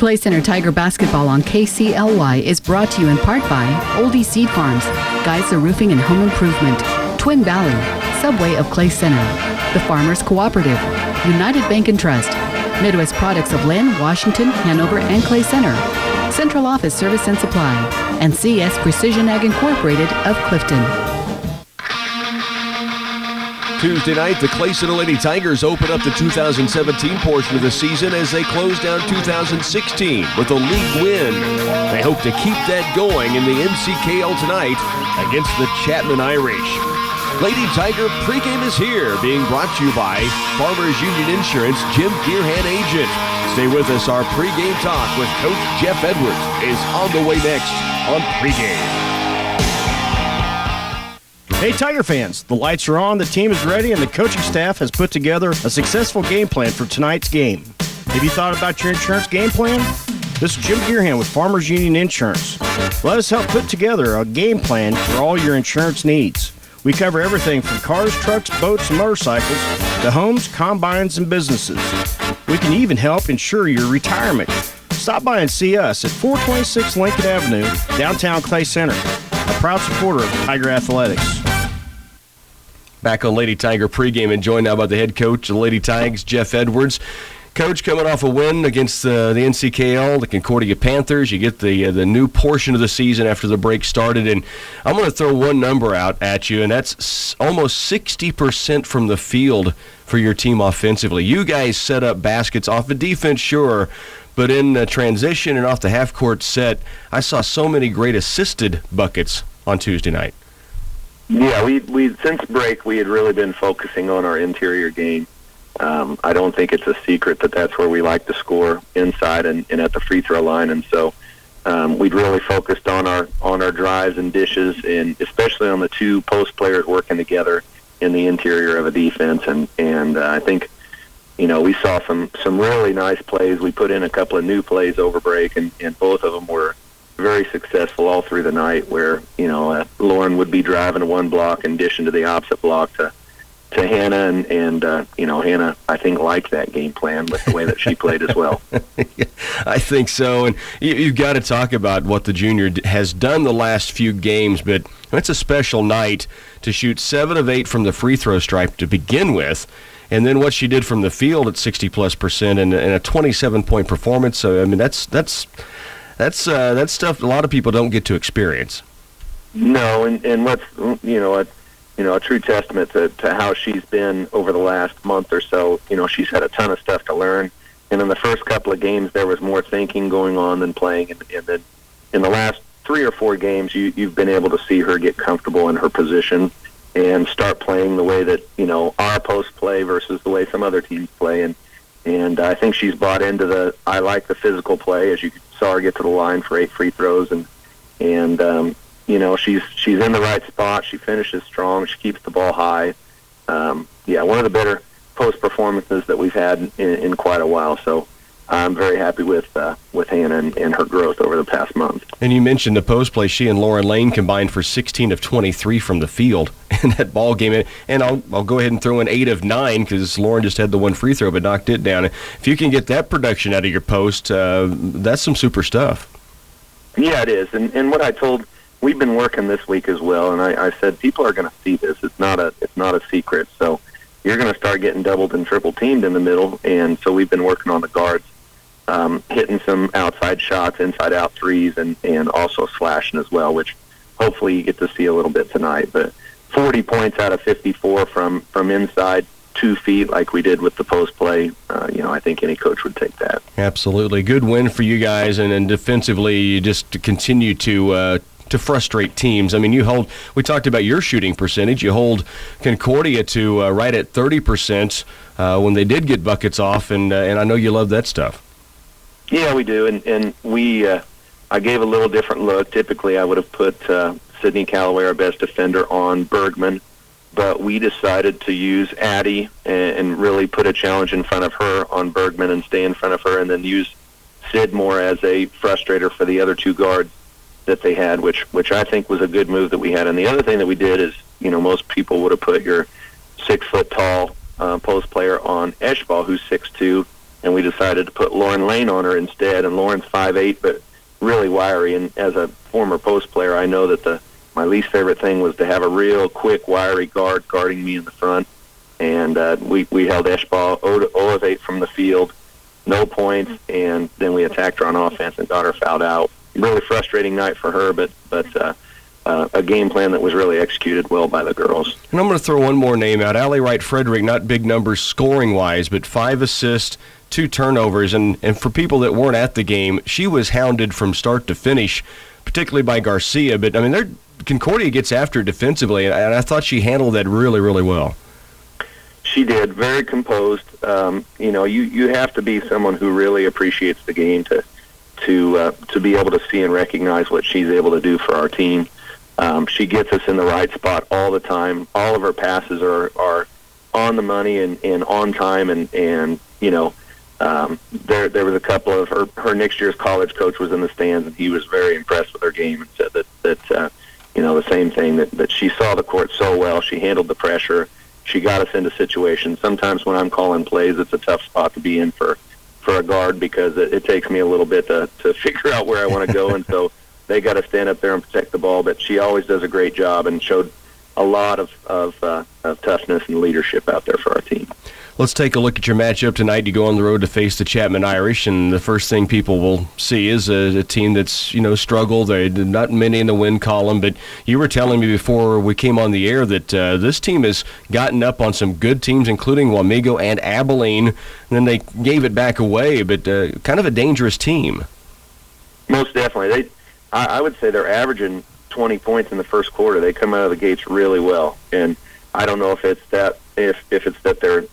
Clay Center Tiger basketball on KCLY is brought to you in part by Oldie Seed Farms, Geisler Roofing and Home Improvement, Twin Valley, Subway of Clay Center, the Farmers Cooperative, United Bank and Trust, Midwest Products of Lynn, Washington, Hanover, and Clay Center, Central Office Service and Supply, and CS Precision Ag Incorporated of Clifton. Tuesday night, the Clay Center Lady Tigers open up the 2017 portion of the season as they close down 2016 with a league win. They hope to keep that going in the NCKL tonight against the Chapman Irish. Lady Tiger pregame is here, being brought to you by Farmers Union Insurance, Jim Gearhan agent. Stay with us. Our pregame talk with Coach Jeff Edwards is on the way next on pregame. Hey Tiger fans, the lights are on, the team is ready, and the coaching staff has put together a successful game plan for tonight's game. Have you thought about your insurance game plan? This is Jim Gearhan with Farmers Union Insurance. Let us help put together a game plan for all your insurance needs. We cover everything from cars, trucks, boats, and motorcycles to homes, combines, and businesses. We can even help insure your retirement. Stop by and see us at 426 Lincoln Avenue, downtown Clay Center, a proud supporter of Tiger Athletics. Back on Lady Tiger pregame and joined now by the head coach of the Lady Tigers, Jeff Edwards. Coach, coming off a win against the NCKL, the Concordia Panthers. You get the new portion of the season after the break started, and I'm going to throw one number out at you, and that's almost 60% from the field for your team offensively. You guys set up baskets off of defense, sure, but in the transition and off the half-court set, I saw so many great assisted buckets on Tuesday night. Yeah, we since break, we had really been focusing on our interior game. I don't think it's a secret that that's where we like to score, inside and at the free throw line. And so we'd really focused on our drives and dishes, and especially on the two post players working together in the interior of a defense. And I think, we saw some really nice plays. We put in a couple of new plays over break, and both of them were very successful all through the night, where Lauren would be driving to one block and dishing to the opposite block to Hannah, and Hannah, I think, liked that game plan with the way that she played as well. Yeah, I think so, and you've got to talk about what the junior has done the last few games, but it's a special night to shoot 7 of 8 from the free throw stripe to begin with, and then what she did from the field at 60+% and a 27-point performance. So I mean, that's stuff a lot of people don't get to experience. No, and what's a true testament to how she's been over the last month or so. She's had a ton of stuff to learn, and in the first couple of games there was more thinking going on than playing, and then in the last 3 or 4 games you've been able to see her get comfortable in her position and start playing the way that our post play versus the way some other teams play, and I think she's bought into I like the physical play, as you saw her get to the line for 8 free throws, and she's in the right spot. She finishes strong. She keeps the ball high. One of the better post performances that we've had in quite a while. So I'm very happy with Hannah and her growth over the past month. And you mentioned the post play. She and Lauren Lane combined for 16 of 23 from the field in that ball game. And I'll go ahead and throw in 8 of 9 because Lauren just had the one free throw but knocked it down. If you can get that production out of your post, that's some super stuff. Yeah, it is. And what I told, we've been working this week as well, and I said people are going to see this. It's not a secret. So you're going to start getting doubled and triple teamed in the middle, and so we've been working on the guards. Hitting some outside shots, inside out threes, and also slashing as well, which hopefully you get to see a little bit tonight. But 40 points out of 54 from inside 2 feet like we did with the post play, I think any coach would take that. Absolutely. Good win for you guys, and defensively you just continue to frustrate teams. I mean, we talked about your shooting percentage. You hold Concordia to right at 30% when they did get buckets off, and I know you love that stuff. Yeah, we do, and I gave a little different look. Typically, I would have put Sydney Calloway, our best defender, on Bergman, but we decided to use Addie and really put a challenge in front of her on Bergman and stay in front of her, and then use Sid more as a frustrator for the other 2 guards that they had, which I think was a good move that we had. And the other thing that we did is, most people would have put your 6-foot tall post player on Eschball, who's 6'2", and we decided to put Lauren Lane on her instead. And Lauren's 5'8", but really wiry. And as a former post player, I know that my least favorite thing was to have a real quick, wiry guard guarding me in the front. And we held Eshbal 0-8 from the field, no points, and then we attacked her on offense and got her fouled out. Really frustrating night for her, but a game plan that was really executed well by the girls. And I'm going to throw one more name out. Allie Wright-Frederick, not big numbers scoring-wise, but 5 assists, 2 turnovers. And for people that weren't at the game, she was hounded from start to finish, particularly by Garcia. But, I mean, Concordia gets after it defensively, and I thought she handled that really, really well. She did, very composed. You have to be someone who really appreciates the game to be able to see and recognize what she's able to do for our team. She gets us in the right spot all the time. All of her passes are on the money and on time. And there was a couple of her next year's college coach was in the stands, and he was very impressed with her game and said that the same thing, that she saw the court so well. She handled the pressure. She got us into situations. Sometimes when I'm calling plays, it's a tough spot to be in for a guard because it takes me a little bit to figure out where I want to go, and so they got to stand up there and protect the ball. But she always does a great job and showed a lot of toughness and leadership out there for our team. Let's take a look at your matchup tonight. You go on the road to face the Chapman Irish, and the first thing people will see is a team that's, struggled. They're not many in the win column, but you were telling me before we came on the air that this team has gotten up on some good teams, including Wamego and Abilene, and then they gave it back away, but kind of a dangerous team. Most definitely. I would say they're averaging 20 points in the first quarter. They come out of the gates really well, and I don't know if it's that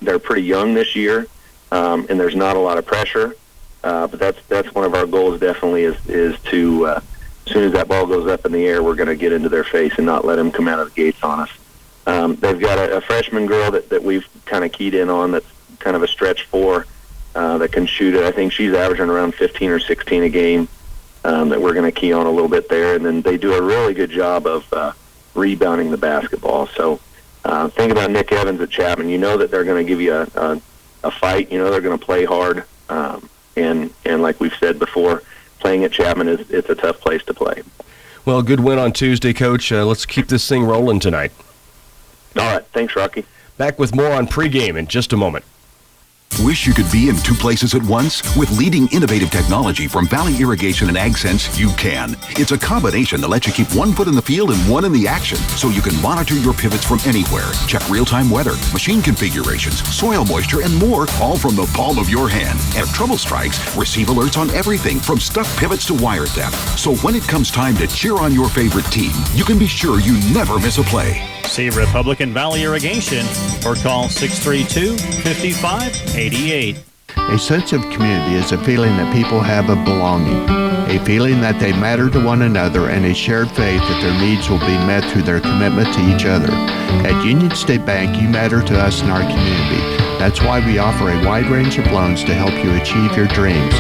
they're pretty young this year, and there's not a lot of pressure. But that's one of our goals. Definitely is to as soon as that ball goes up in the air, we're going to get into their face and not let them come out of the gates on us. They've got a freshman girl that we've kind of keyed in on. That's kind of a stretch 4 that can shoot it. I think she's averaging around 15 or 16 a game. That we're going to key on a little bit there, and then they do a really good job of rebounding the basketball. So think about Nick Evans at Chapman. You know that they're going to give you a fight. You know they're going to play hard, and like we've said before, playing at Chapman it's a tough place to play. Well, good win on Tuesday, Coach. Let's keep this thing rolling tonight. All right, thanks, Rocky. Back with more on pregame in just a moment. Wish you could be in 2 places at once? With leading innovative technology from Valley Irrigation and AgSense, you can. It's a combination that lets you keep 1 foot in the field and 1 in the action, so you can monitor your pivots from anywhere. Check real-time weather, machine configurations, soil moisture, and more, all from the palm of your hand. And if trouble strikes, receive alerts on everything from stuck pivots to wire theft. So when it comes time to cheer on your favorite team, you can be sure you never miss a play. See Republican Valley Irrigation or call 632-5588. A sense of community is a feeling that people have of belonging, a feeling that they matter to one another, and a shared faith that their needs will be met through their commitment to each other. At Union State Bank, you matter to us and our community. That's why we offer a wide range of loans to help you achieve your dreams.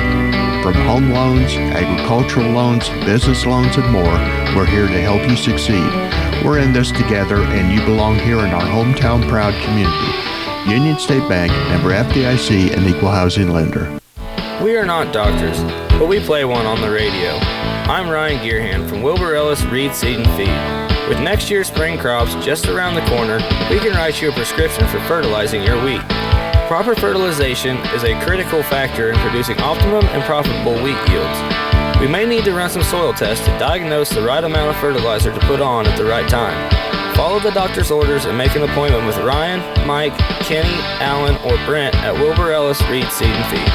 From home loans, agricultural loans, business loans, and more, we're here to help you succeed. We're in this together, and you belong here in our hometown proud community. Union State Bank, member FDIC, and equal housing lender. We are not doctors, but we play one on the radio. I'm Ryan Gearhand from Wilbur Ellis Reed Seed and Feed. With next year's spring crops just around the corner, we can write you a prescription for fertilizing your wheat. Proper fertilization is a critical factor in producing optimum and profitable wheat yields. We may need to run some soil tests to diagnose the right amount of fertilizer to put on at the right time. Follow the doctor's orders and make an appointment with Ryan, Mike, Kenny, Alan, or Brent at Wilbur Ellis Reed Seed and Feed.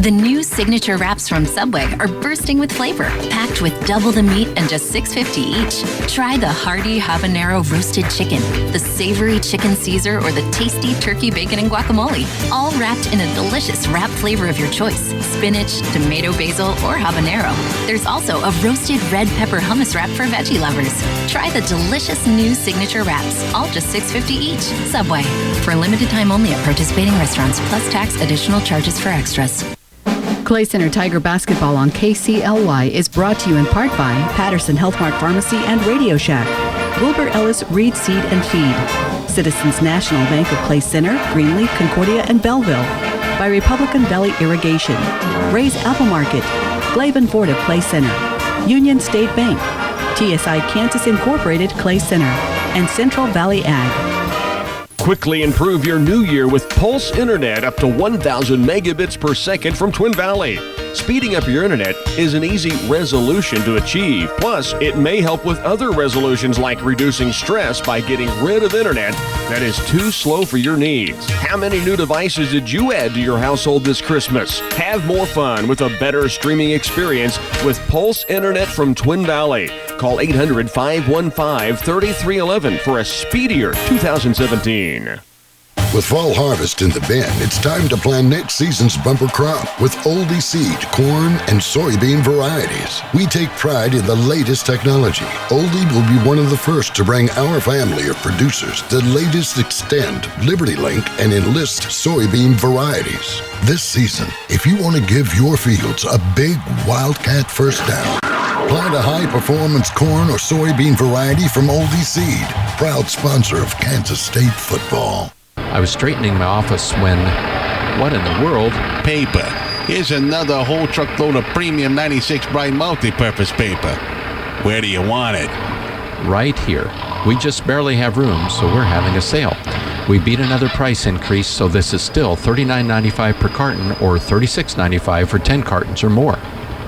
The new signature wraps from Subway are bursting with flavor, packed with double the meat and just $6.50 each. Try the hearty habanero roasted chicken, the savory chicken Caesar, or the tasty turkey bacon and guacamole, all wrapped in a delicious wrap flavor of your choice: spinach, tomato basil, or habanero. There's also a roasted red pepper hummus wrap for veggie lovers. Try the delicious new signature wraps, all just $6.50 each. Subway. For limited time only at participating restaurants, plus tax, additional charges for extras. Clay Center Tiger Basketball on KCLY is brought to you in part by Patterson Healthmark Pharmacy and Radio Shack, Wilbur Ellis Reed Seed and Feed, Citizens National Bank of Clay Center, Greenleaf, Concordia, and Belleville, by Republican Valley Irrigation, Ray's Apple Market, Glavin Ford of Clay Center, Union State Bank, TSI Kansas Incorporated Clay Center, and Central Valley Ag. Quickly improve your new year with Pulse Internet up to 1,000 megabits per second from Twin Valley. Speeding up your internet is an easy resolution to achieve. Plus, it may help with other resolutions like reducing stress by getting rid of internet that is too slow for your needs. How many new devices did you add to your household this Christmas? Have more fun with a better streaming experience with Pulse Internet from Twin Valley. Call 800-515-3311 for a speedier 2017. With fall harvest in the bin, it's time to plan next season's bumper crop with Oldie seed, corn, and soybean varieties. We take pride in the latest technology. Oldie will be one of the first to bring our family of producers the latest Extend, LibertyLink, and Enlist soybean varieties. This season, if you want to give your fields a big Wildcat first down, plant a high-performance corn or soybean variety from Oldie Seed, proud sponsor of Kansas State football. I was straightening my office when, what in the world? Paper. Here's another whole truckload of premium 96 Bright multi-purpose paper. Where do you want it? Right here. We just barely have room, so we're having a sale. We beat another price increase, so this is still $39.95 per carton or $36.95 for 10 cartons or more.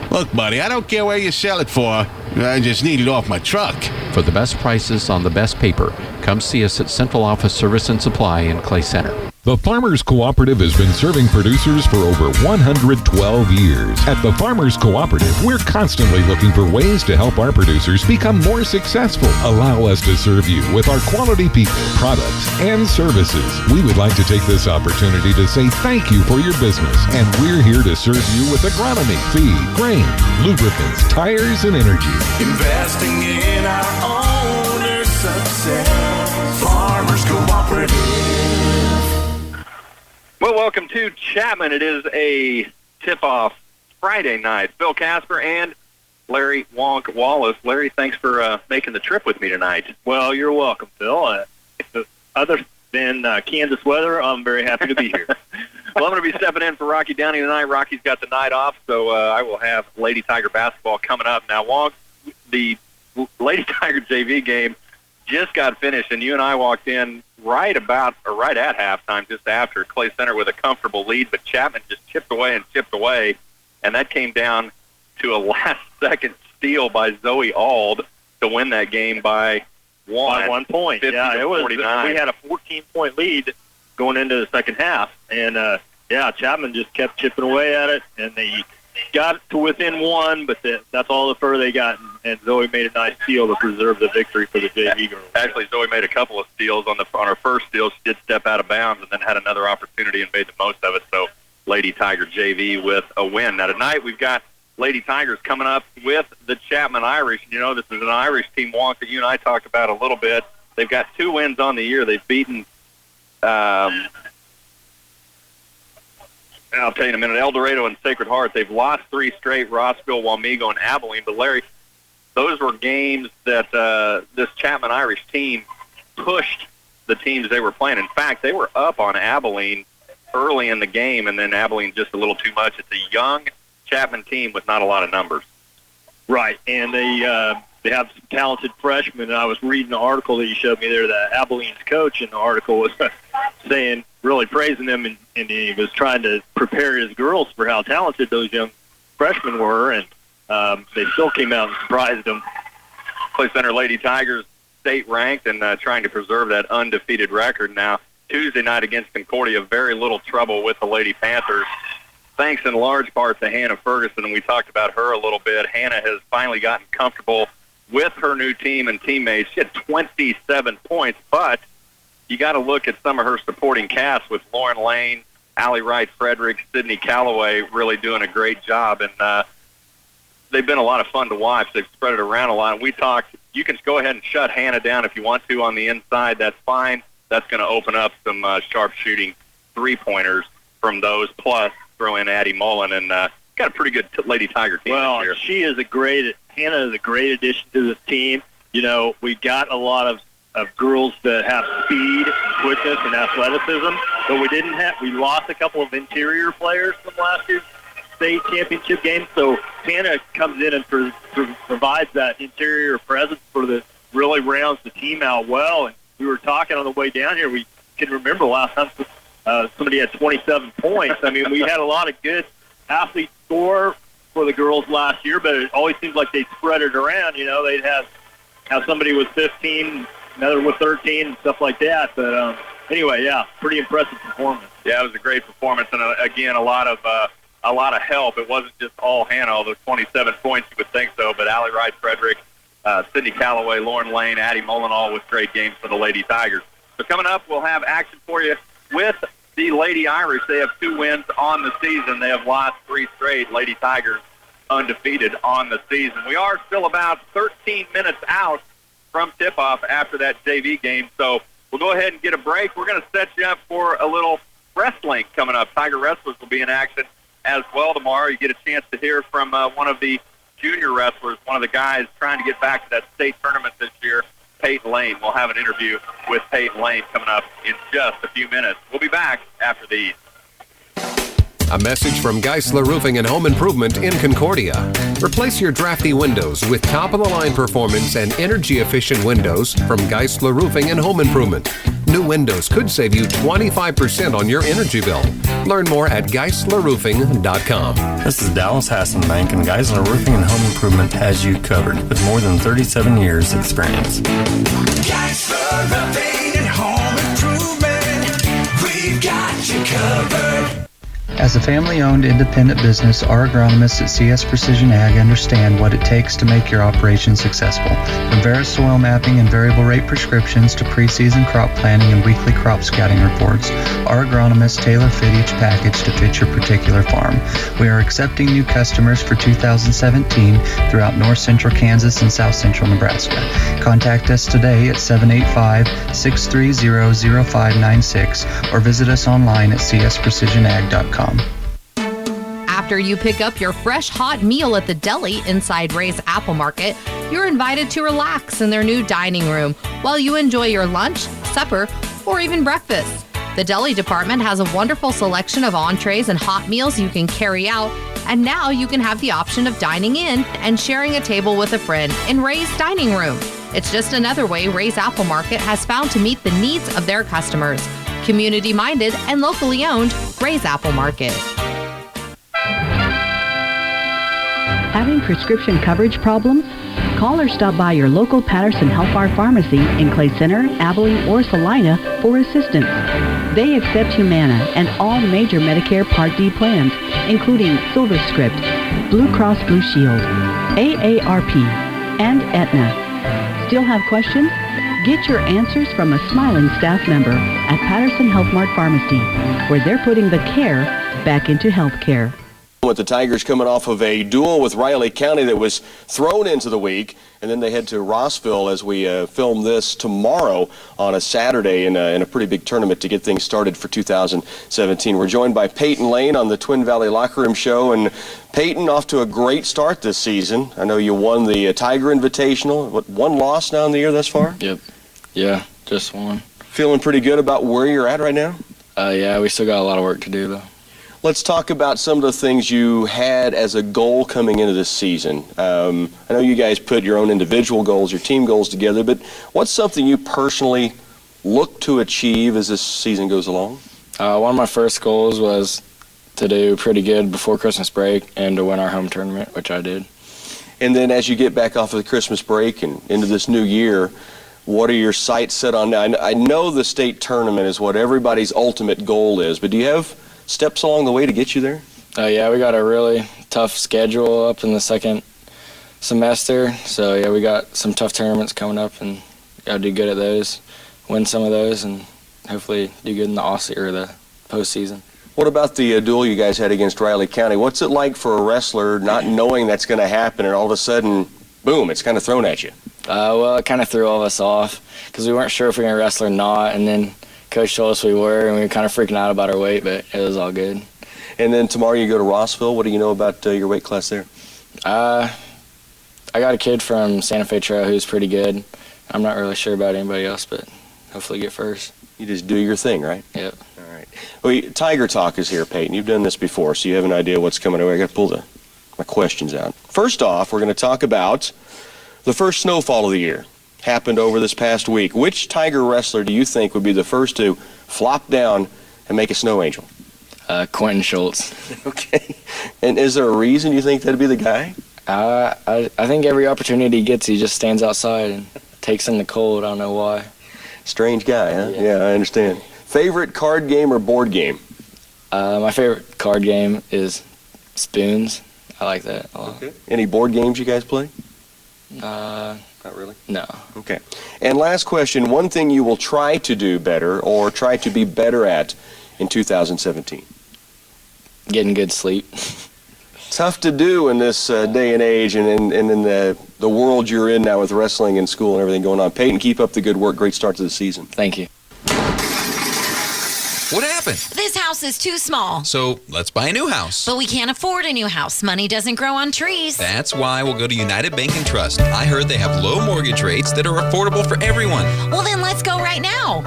Look, buddy, I don't care where you sell it for. I just need it off my truck. For the best prices on the best paper, come see us at Central Office Service and Supply in Clay Center. The Farmers Cooperative has been serving producers for over 112 years. At the Farmers Cooperative, we're constantly looking for ways to help our producers become more successful. Allow us to serve you with our quality people, products, and services. We would like to take this opportunity to say thank you for your business, and we're here to serve you with agronomy, feed, grain, lubricants, tires, and energy. Investing in our owner's success. Farmers Cooperative. Well, welcome to Chapman. It is a tip-off Friday night. Phil Casper and Larry Wonk Wallace. Larry, thanks for making the trip with me tonight. Well, you're welcome, Phil. Other than Kansas weather, I'm very happy to be here. Well, I'm going to be stepping in for Rocky Downey tonight. Rocky's got the night off, so I will have Lady Tiger basketball coming up. Now, Wonk, the Lady Tiger JV game just got finished, and you and I walked in right at halftime, just after Clay Center with a comfortable lead, but Chapman just chipped away, and that came down to a last-second steal by Zoe Ald to win that game by one. By 1 point. Yeah, it was. 49. We had a 14-point lead going into the second half, and Chapman just kept chipping away at it, and they got to within one, but that's all the further they got, and Zoe made a nice steal to preserve the victory for the JV girls. Actually, Zoe made a couple of steals on her first steal. She did step out of bounds and then had another opportunity and made the most of it. So Lady Tiger JV with a win. Now tonight we've got Lady Tigers coming up with the Chapman Irish. You know, this is an Irish team, Wonk, that you and I talked about a little bit. They've got 2 wins on the year. They've beaten I'll tell you in a minute, El Dorado and Sacred Heart. They've lost 3 straight, Rossville, Wamego, and Abilene. But, Larry, those were games that this Chapman Irish team pushed the teams they were playing. In fact, they were up on Abilene early in the game, and then Abilene just a little too much. It's a young Chapman team with not a lot of numbers. Right, and they have some talented freshmen. And I was reading the article that you showed me there, that Abilene's coach in the article was saying, really praising them, and he was trying to prepare his girls for how talented those young freshmen were, and they still came out and surprised them. Clay Center Lady Tigers state ranked and trying to preserve that undefeated record. Now, Tuesday night against Concordia, very little trouble with the Lady Panthers, thanks in large part to Hannah Ferguson, and we talked about her a little bit. Hannah has finally gotten comfortable with her new team and teammates. She had 27 points, but you got to look at some of her supporting cast with Lauren Lane, Allie Wright-Frederick, Sydney Calloway really doing a great job. And they've been a lot of fun to watch. They've spread it around a lot. And we talked, you can go ahead and shut Hannah down if you want to on the inside. That's fine. That's going to open up some sharp shooting three-pointers from those. Plus, throw in Addie Mullen and got a pretty good Lady Tiger team this year. Hannah is a great addition to this team. You know, we got a lot of girls that have speed, quickness, and athleticism, but we lost a couple of interior players from last year's state championship game. So Hannah comes in and provides that interior presence really rounds the team out well. And we were talking on the way down here. We can remember last time somebody had 27 points. I mean, we had a lot of good athletes score for the girls last year, but it always seems like they spread it around. They'd have somebody with 15, another with 13, and stuff like that. But anyway, yeah, pretty impressive performance. Yeah, it was a great performance, and again, a lot of help. It wasn't just all Hannah, although 27 points you would think so, but Allie Wright Frederick, Sydney Calloway, Lauren Lane, Addie Mullen, all with great games for the Lady Tigers. So coming up, we'll have action for you with the Lady Irish. They have 2 wins on the season. They have lost 3 straight. Lady Tigers undefeated on the season. We are still about 13 minutes out from tip-off after that JV game, so we'll go ahead and get a break. We're going to set you up for a little wrestling coming up. Tiger wrestlers will be in action as well tomorrow. You get a chance to hear from one of the junior wrestlers, one of the guys trying to get back to that state tournament this year, Peyton Lane. We'll have an interview with Peyton Lane coming up in just a few minutes. We'll be back after these. A message from Geisler Roofing and Home Improvement in Concordia. Replace your drafty windows with top-of-the-line performance and energy-efficient windows from Geisler Roofing and Home Improvement. New windows could save you 25% on your energy bill. Learn more at GeislerRoofing.com. This is Dallas Hassenbank, and Geisler Roofing and Home Improvement has you covered with more than 37 years experience. Geisler Roofing and Home Improvement, we've got you covered. As a family-owned independent business, our agronomists at CS Precision Ag understand what it takes to make your operation successful. From Vera soil mapping and variable rate prescriptions to preseason crop planning and weekly crop scouting reports, our agronomists tailor-fit each package to fit your particular farm. We are accepting new customers for 2017 throughout north central Kansas and south central Nebraska. Contact us today at 785-630-0596 or visit us online at csprecisionag.com. After you pick up your fresh hot meal at the deli inside Ray's Apple Market, you're invited to relax in their new dining room while you enjoy your lunch, supper, or even breakfast. The deli department has a wonderful selection of entrees and hot meals you can carry out, and now you can have the option of dining in and sharing a table with a friend in Ray's dining room. It's just another way Ray's Apple Market has found to meet the needs of their customers. Community-minded and locally owned, Ray's Apple Market. Having prescription coverage problems? Call or stop by your local Patterson Health Bar Pharmacy in Clay Center, Abilene, or Salina for assistance. They accept Humana and all major Medicare Part D plans, including SilverScript, Blue Cross Blue Shield, AARP, and Aetna. Still have questions? Get your answers from a smiling staff member at Patterson Health Mart Pharmacy, where they're putting the care back into healthcare. With the Tigers coming off of a duel with Riley County that was thrown into the week, and then they head to Rossville as we film this tomorrow on a Saturday in a pretty big tournament to get things started for 2017. We're joined by Peyton Lane on the Twin Valley Locker Room Show, and Peyton, off to a great start this season. I know you won the Tiger Invitational. What, one loss now in the year thus far? Yep. Yeah, just one. Feeling pretty good about where you're at right now? Yeah, we still got a lot of work to do, though. Let's talk about some of the things you had as a goal coming into this season. I know you guys put your own individual goals, your team goals together, but what's something you personally look to achieve as this season goes along? One of my first goals was to do pretty good before Christmas break and to win our home tournament, which I did. And then as you get back off of the Christmas break and into this new year, what are your sights set on now? I know the state tournament is what everybody's ultimate goal is, but do you have steps along the way to get you there? Yeah, we got a really tough schedule up in the second semester. So, yeah, we got some tough tournaments coming up, and got to do good at those, win some of those, and hopefully do good in the Aussie or the postseason. What about the duel you guys had against Riley County? What's it like for a wrestler not knowing that's going to happen, and all of a sudden, boom, it's kind of thrown at you? Well, it kind of threw all of us off because we weren't sure if we were going to wrestle or not, and then Coach told us we were, and we were kind of freaking out about our weight, but it was all good. And then tomorrow you go to Rossville. What do you know about your weight class there? I got a kid from Santa Fe Trail who's pretty good. I'm not really sure about anybody else, but hopefully get first. You just do your thing, right? Yep. All right. Tiger Talk is here, Peyton. You've done this before, so you have an idea what's coming away. I got to pull my questions out. First off, we're going to talk about the first snowfall of the year. Happened over this past week. Which Tiger wrestler do you think would be the first to flop down and make a snow angel? Quentin Schultz. Okay. And is there a reason you think that'd be the guy? I think every opportunity he gets, he just stands outside and takes in the cold. I don't know why. Strange guy, huh? Yeah, I understand. Favorite card game or board game? My favorite card game is Spoons. I like that a lot. Okay. Any board games you guys play? Not really? No. Okay. And last question, one thing you will try to do better or try to be better at in 2017? Getting good sleep. Tough to do in this day and age and in the world you're in now with wrestling and school and everything going on. Peyton, keep up the good work. Great start to the season. Thank you. What happened? This house is too small. So let's buy a new house. But we can't afford a new house. Money doesn't grow on trees. That's why we'll go to United Bank and Trust. I heard they have low mortgage rates that are affordable for everyone. Well, then let's go right now.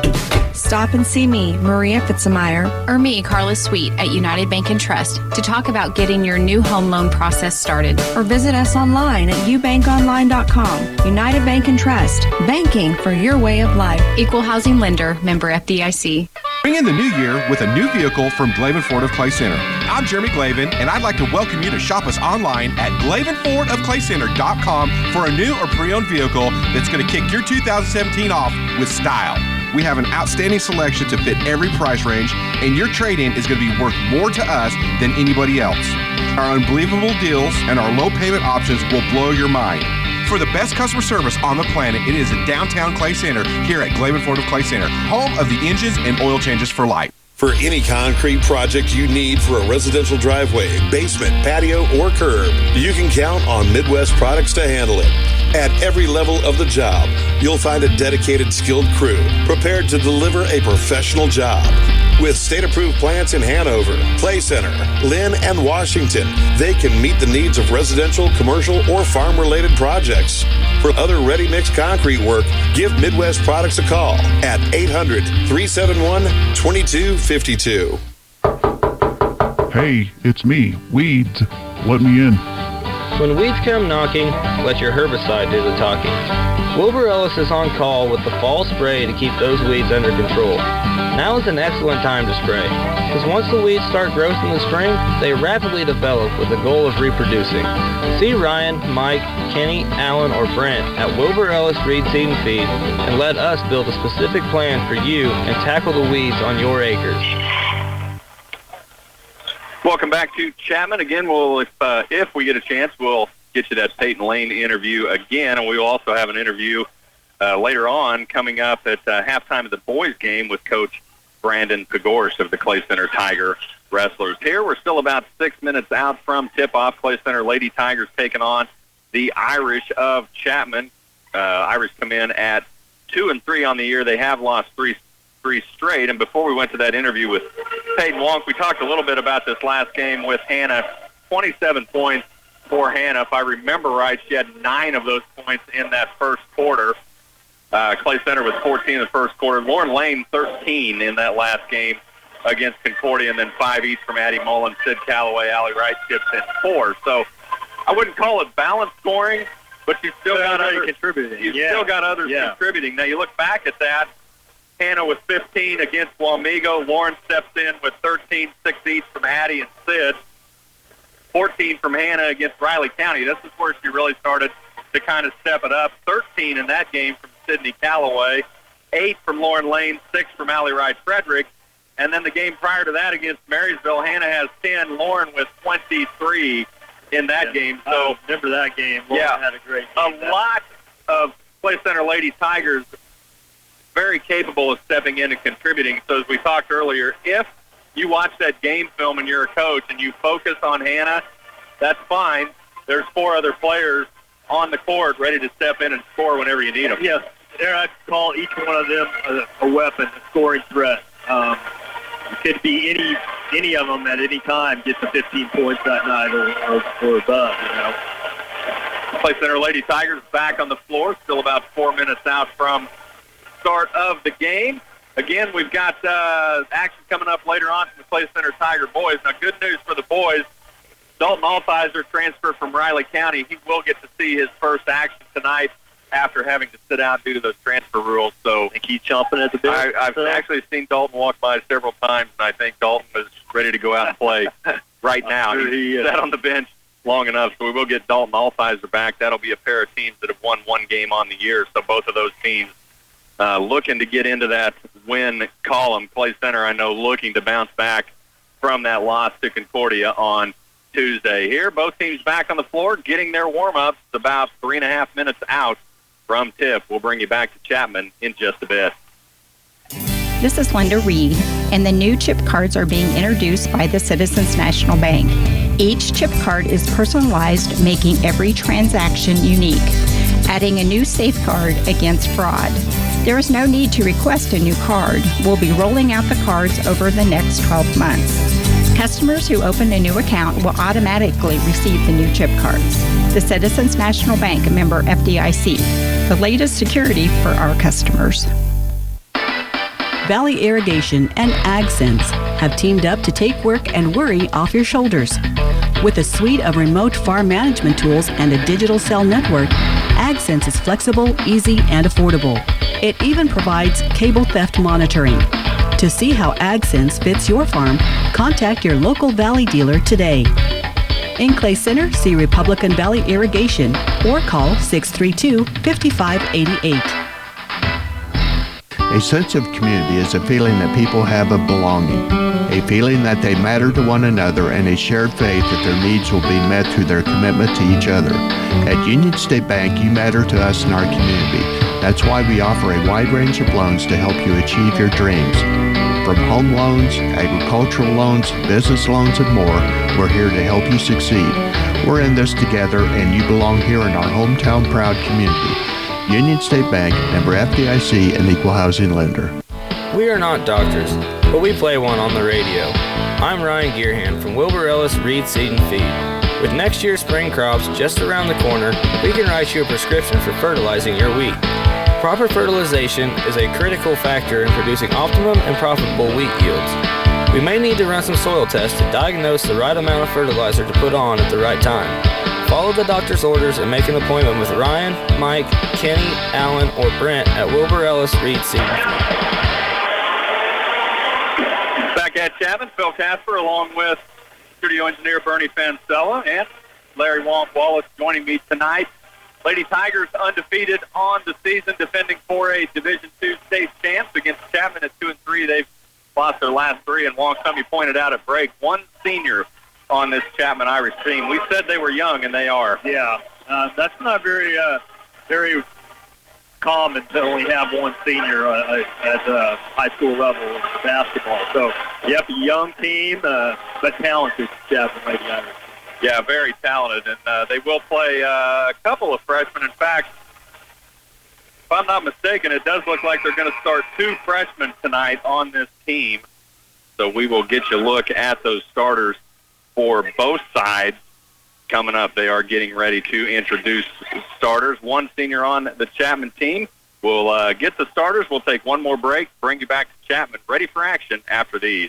Stop and see me, Maria Fitzemeyer, or me, Carla Sweet, at United Bank and Trust to talk about getting your new home loan process started. or visit us online at ubankonline.com. United Bank and Trust, banking for your way of life. Equal housing lender, member FDIC. Bring in the new year with a new vehicle from Glavin Ford of Clay Center. I'm Jeremy Glavin, and I'd like to welcome you to shop us online at GlavinFordofClayCenter.com for a new or pre-owned vehicle that's going to kick your 2017 off with style. We have an outstanding selection to fit every price range, and your trade-in is going to be worth more to us than anybody else. Our unbelievable deals and our low payment options will blow your mind. For the best customer service on the planet, it is in downtown Clay Center here at Glavin Ford of Clay Center, home of the engines and oil changes for life. For any concrete project you need for a residential driveway, basement, patio, or curb, you can count on Midwest Products to handle it. At every level of the job, you'll find a dedicated, skilled crew prepared to deliver a professional job. With state-approved plants in Hanover, Clay Center, Lynn, and Washington, they can meet the needs of residential, commercial, or farm-related projects. For other ready-mix concrete work, give Midwest Products a call at 800-371-2252. Hey, it's me, Weeds. Let me in. When weeds come knocking, let your herbicide do the talking. Wilbur Ellis is on call with the fall spray to keep those weeds under control. Now is an excellent time to spray, because once the weeds start growth in the spring, they rapidly develop with the goal of reproducing. See Ryan, Mike, Kenny, Alan, or Brent at Wilbur Ellis Reed Seed and Feed, and let us build a specific plan for you and tackle the weeds on your acres. Welcome back to Chapman. Again, if we get a chance, we'll get you that Peyton Lane interview again, and we will also have an interview later on coming up at halftime of the boys' game with Coach Brandon Pagorsh of the Clay Center Tiger Wrestlers. Here, we're still about 6 minutes out from tip-off. Clay Center Lady Tigers taking on the Irish of Chapman. Irish come in at 2-3 on the year. They have lost three straight. And before we went to that interview with Peyton Wonk, we talked a little bit about this last game with Hannah. 27 points for Hannah. If I remember right, she had 9 of those points in that first quarter. Clay Center was 14 in the first quarter. Lauren Lane, 13 in that last game against Concordia, and then 5 each from Addie Mullen, Sid Calloway, Allie Wright chips in 4. So I wouldn't call it balanced scoring, but you still got others contributing. Still got others contributing. Now you look back at that. Hannah with 15 against Wamego. Lauren steps in with 13, 6 each from Addie and Sid. 14 from Hannah against Riley County. This is where she really started to kind of step it up. 13 in that game from Sydney Calloway. 8 from Lauren Lane, 6 from Allie Wright Frederick. And then the game prior to that against Marysville, Hannah has 10, Lauren with 23 in that game. So remember that game. Lauren had a great game. A lot of Clay Center Lady Tigers very capable of stepping in and contributing. So as we talked earlier, if you watch that game film and you're a coach and you focus on Hannah, that's fine. There's 4 other players on the court ready to step in and score whenever you need them. Yes, there I call each one of them a weapon, a scoring threat. It could be any of them at any time get to 15 points that night or above, you know. Clay Center Lady Tigers back on the floor, still about 4 minutes out from start of the game. again, we've got action coming up later on from the Clay Center Tiger boys. Now, good news for the boys. Dalton Altizer transferred from Riley County. He will get to see his first action tonight after having to sit out due to those transfer rules. So and keep chomping at the bit. I've actually seen Dalton walk by several times, and I think Dalton is ready to go out and play right now. Sure he sat on the bench long enough, so we will get Dalton Altizer back. That'll be a pair of teams that have won one game on the year, so both of those teams looking to get into that win column. Clay Center, I know, looking to bounce back from that loss to Concordia on Tuesday. Here, both teams back on the floor, getting their warm-ups about 3.5 minutes out from tip. We'll bring you back to Chapman in just a bit. This is Linda Reed, and the new chip cards are being introduced by the Citizens National Bank. Each chip card is personalized, making every transaction unique, adding a new safeguard against fraud. There is no need to request a new card. We'll be rolling out the cards over the next 12 months. Customers who open a new account will automatically receive the new chip cards. The Citizens National Bank, member FDIC, the latest security for our customers. Valley Irrigation and AgSense have teamed up to take work and worry off your shoulders. With a suite of remote farm management tools and a digital cell network, AgSense is flexible, easy, and affordable. It even provides cable theft monitoring. To see how AgSense fits your farm, contact your local Valley dealer today. In Clay Center, see Republican Valley Irrigation or call 632-5588. A sense of community is a feeling that people have of belonging, a feeling that they matter to one another, and a shared faith that their needs will be met through their commitment to each other. At Union State Bank, you matter to us and our community. That's why we offer a wide range of loans to help you achieve your dreams. From home loans, agricultural loans, business loans, and more, we're here to help you succeed. We're in this together, and you belong here in our hometown proud community. Union State Bank, member FDIC, and equal housing lender. We are not doctors, but we play one on the radio. I'm Ryan Gearhand from Wilbur Ellis Reed Seed and Feed. With next year's spring crops just around the corner, we can write you a prescription for fertilizing your wheat. Proper fertilization is a critical factor in producing optimum and profitable wheat yields. We may need to run some soil tests to diagnose the right amount of fertilizer to put on at the right time. Follow the doctor's orders and make an appointment with Ryan, Mike, Kenny, Alan, or Brent at Wilbur Ellis Reed Seed. Back at Chapman, Phil Casper along with studio engineer Bernie Fancella and Larry Wallace joining me tonight. Lady Tigers undefeated on the season, defending 4A Division II state champs against Chapman at 2-3. They've lost their last three, and Wong Summy pointed out at break, one senior on this Chapman Irish team. We said they were young, and they are. Yeah, that's not very common to only have one senior at high school level in basketball. So, yep, a young team, but talented Chapman Lady Irish. Yeah, very talented, and they will play a couple of freshmen. In fact, if I'm not mistaken, it does look like they're going to start two freshmen tonight on this team. So we will get you a look at those starters for both sides coming up. They are getting ready to introduce starters. One senior on the Chapman team. We'll get the starters. We'll take one more break, bring you back to Chapman, ready for action after these.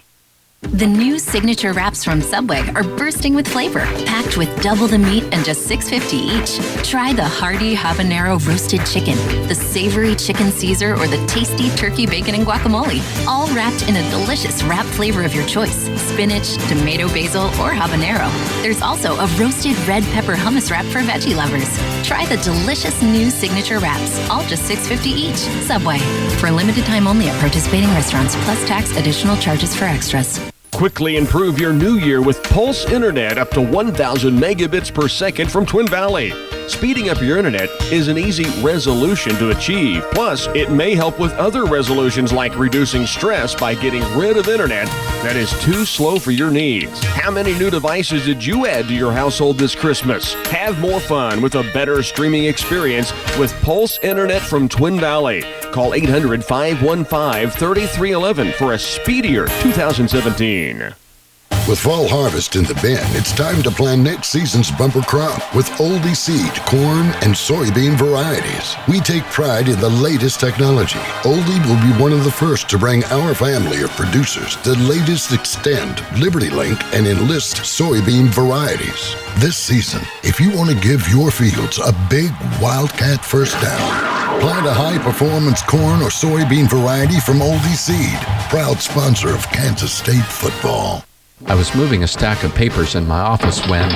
The new signature wraps from Subway are bursting with flavor, packed with double the meat and just $6.50 each. Try the hearty habanero roasted chicken, the savory chicken Caesar, or the tasty turkey bacon and guacamole, all wrapped in a delicious wrap flavor of your choice: spinach, tomato, basil, or habanero. There's also a roasted red pepper hummus wrap for veggie lovers. Try the delicious new signature wraps, all just $6.50 each. Subway. For a limited time only at participating restaurants, plus tax, additional charges for extras. Quickly improve your new year with Pulse Internet up to 1,000 megabits per second from Twin Valley. Speeding up your internet is an easy resolution to achieve. Plus, it may help with other resolutions like reducing stress by getting rid of internet that is too slow for your needs. How many new devices did you add to your household this Christmas? Have more fun with a better streaming experience with Pulse Internet from Twin Valley. Call 800-515-3311 for a speedier 2017. With fall harvest in the bin, it's time to plan next season's bumper crop with Oldie seed, corn, and soybean varieties. We take pride in the latest technology. Oldie will be one of the first to bring our family of producers the latest Extend, Liberty Link, and Enlist soybean varieties. This season, if you want to give your fields a big Wildcat first down, plant a high-performance corn or soybean variety from Oldie Seed, proud sponsor of Kansas State football. I was moving a stack of papers in my office when...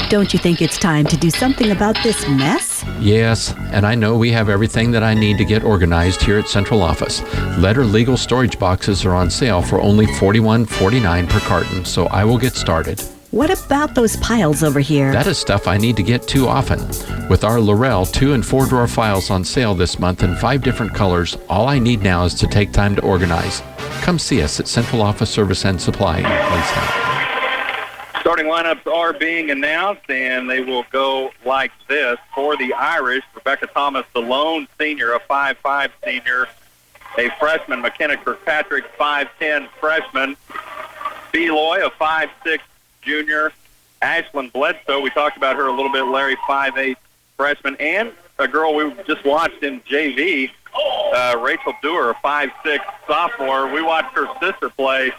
Don't you think it's time to do something about this mess? Yes, and I know we have everything that I need to get organized here at Central Office. Letter legal storage boxes are on sale for only $41.49 per carton, so I will get started. What about those piles over here? That is stuff I need to get to often. With our Laurel 2- and 4-drawer files on sale this month in 5 different colors, all I need now is to take time to organize. Come see us at Central Office Service and Supply in Queenstown. Starting lineups are being announced, and they will go like this. For the Irish, Rebecca Thomas, the lone senior, a 5'5 senior, a freshman, McKenna Kirkpatrick, 5'10 freshman, B. Loy, a 5'6 junior, Ashlyn Bledsoe, we talked about her a little bit, Larry, 5'8 freshman, and a girl we just watched in JV, Rachel Dewar, a 5'6 sophomore. We watched her sister play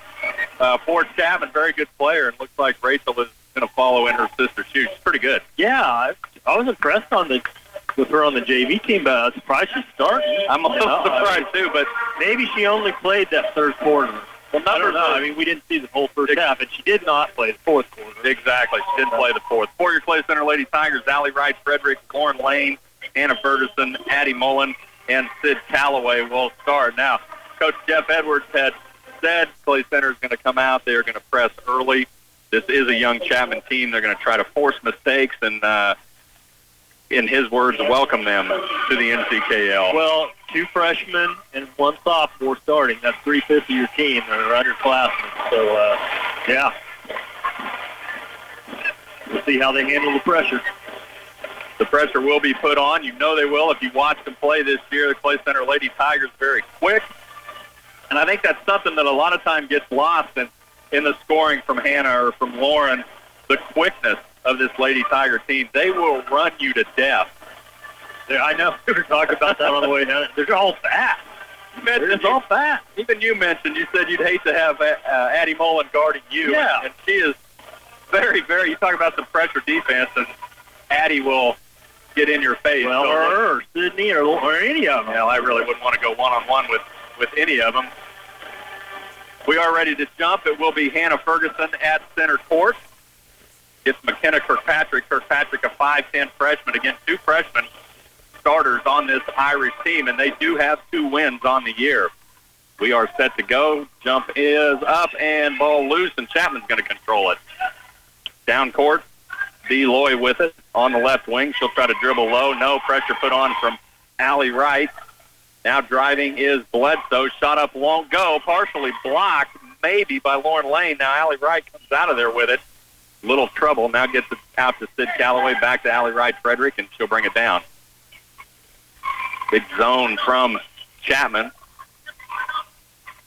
for Chapman, very good player, and looks like Rachel is going to follow in her sister's shoes. She's pretty good. Yeah, I was impressed with her on the JV team, but I was surprised she's starting. I'm a little surprised too, but maybe she only played that third quarter. Well, I don't know. I mean, we didn't see the whole first half, and she did not play the fourth quarter. Exactly. She didn't play the fourth. For your Clay Center Lady Tigers, Allie Wright, Frederick, Lauren Lane, Hannah Ferguson, Addie Mullen, and Sid Calloway will start. Now, Coach Jeff Edwards had said Clay Center is going to come out. They are going to press early. This is a young Chapman team. They're going to try to force mistakes and, in his words, welcome them to the NCKL. Well, 2 freshmen and 1 sophomore starting. That's 3/5 of your team. They're underclassmen. So, yeah. We'll see how they handle the pressure. The pressure will be put on. You know they will. If you watch them play this year, the Clay Center Lady Tigers very quick. And I think that's something that a lot of time gets lost in the scoring from Hannah or from Lauren, the quickness of this Lady Tiger team. They will run you to death. I know. We were talking about that on the way down. They're all fast. It's all fast. Even you mentioned, you said you'd hate to have Addie Mullen guarding you. Yeah. And she is very, very, you talk about some pressure defense, and Addie will get in your face. Well, or Sydney or any of them. Well, I really wouldn't want to go one-on-one with any of them. We are ready to jump. It will be Hannah Ferguson at center court. It's McKenna Kirkpatrick. Kirkpatrick, a 5'10 freshman. Again, 2 freshmen starters on this Irish team, and they do have 2 wins on the year. We are set to go. Jump is up, and ball loose, and Chapman's going to control it. Down court, B. Loy with it on the left wing. She'll try to dribble low. No pressure put on from Allie Wright. Now driving is Bledsoe. Shot up won't go. Partially blocked, maybe, by Lauren Lane. Now Allie Wright comes out of there with it. Little trouble. Now gets it out to Sid Calloway. Back to Allie Wright Frederick, and she'll bring it down. Big zone from Chapman.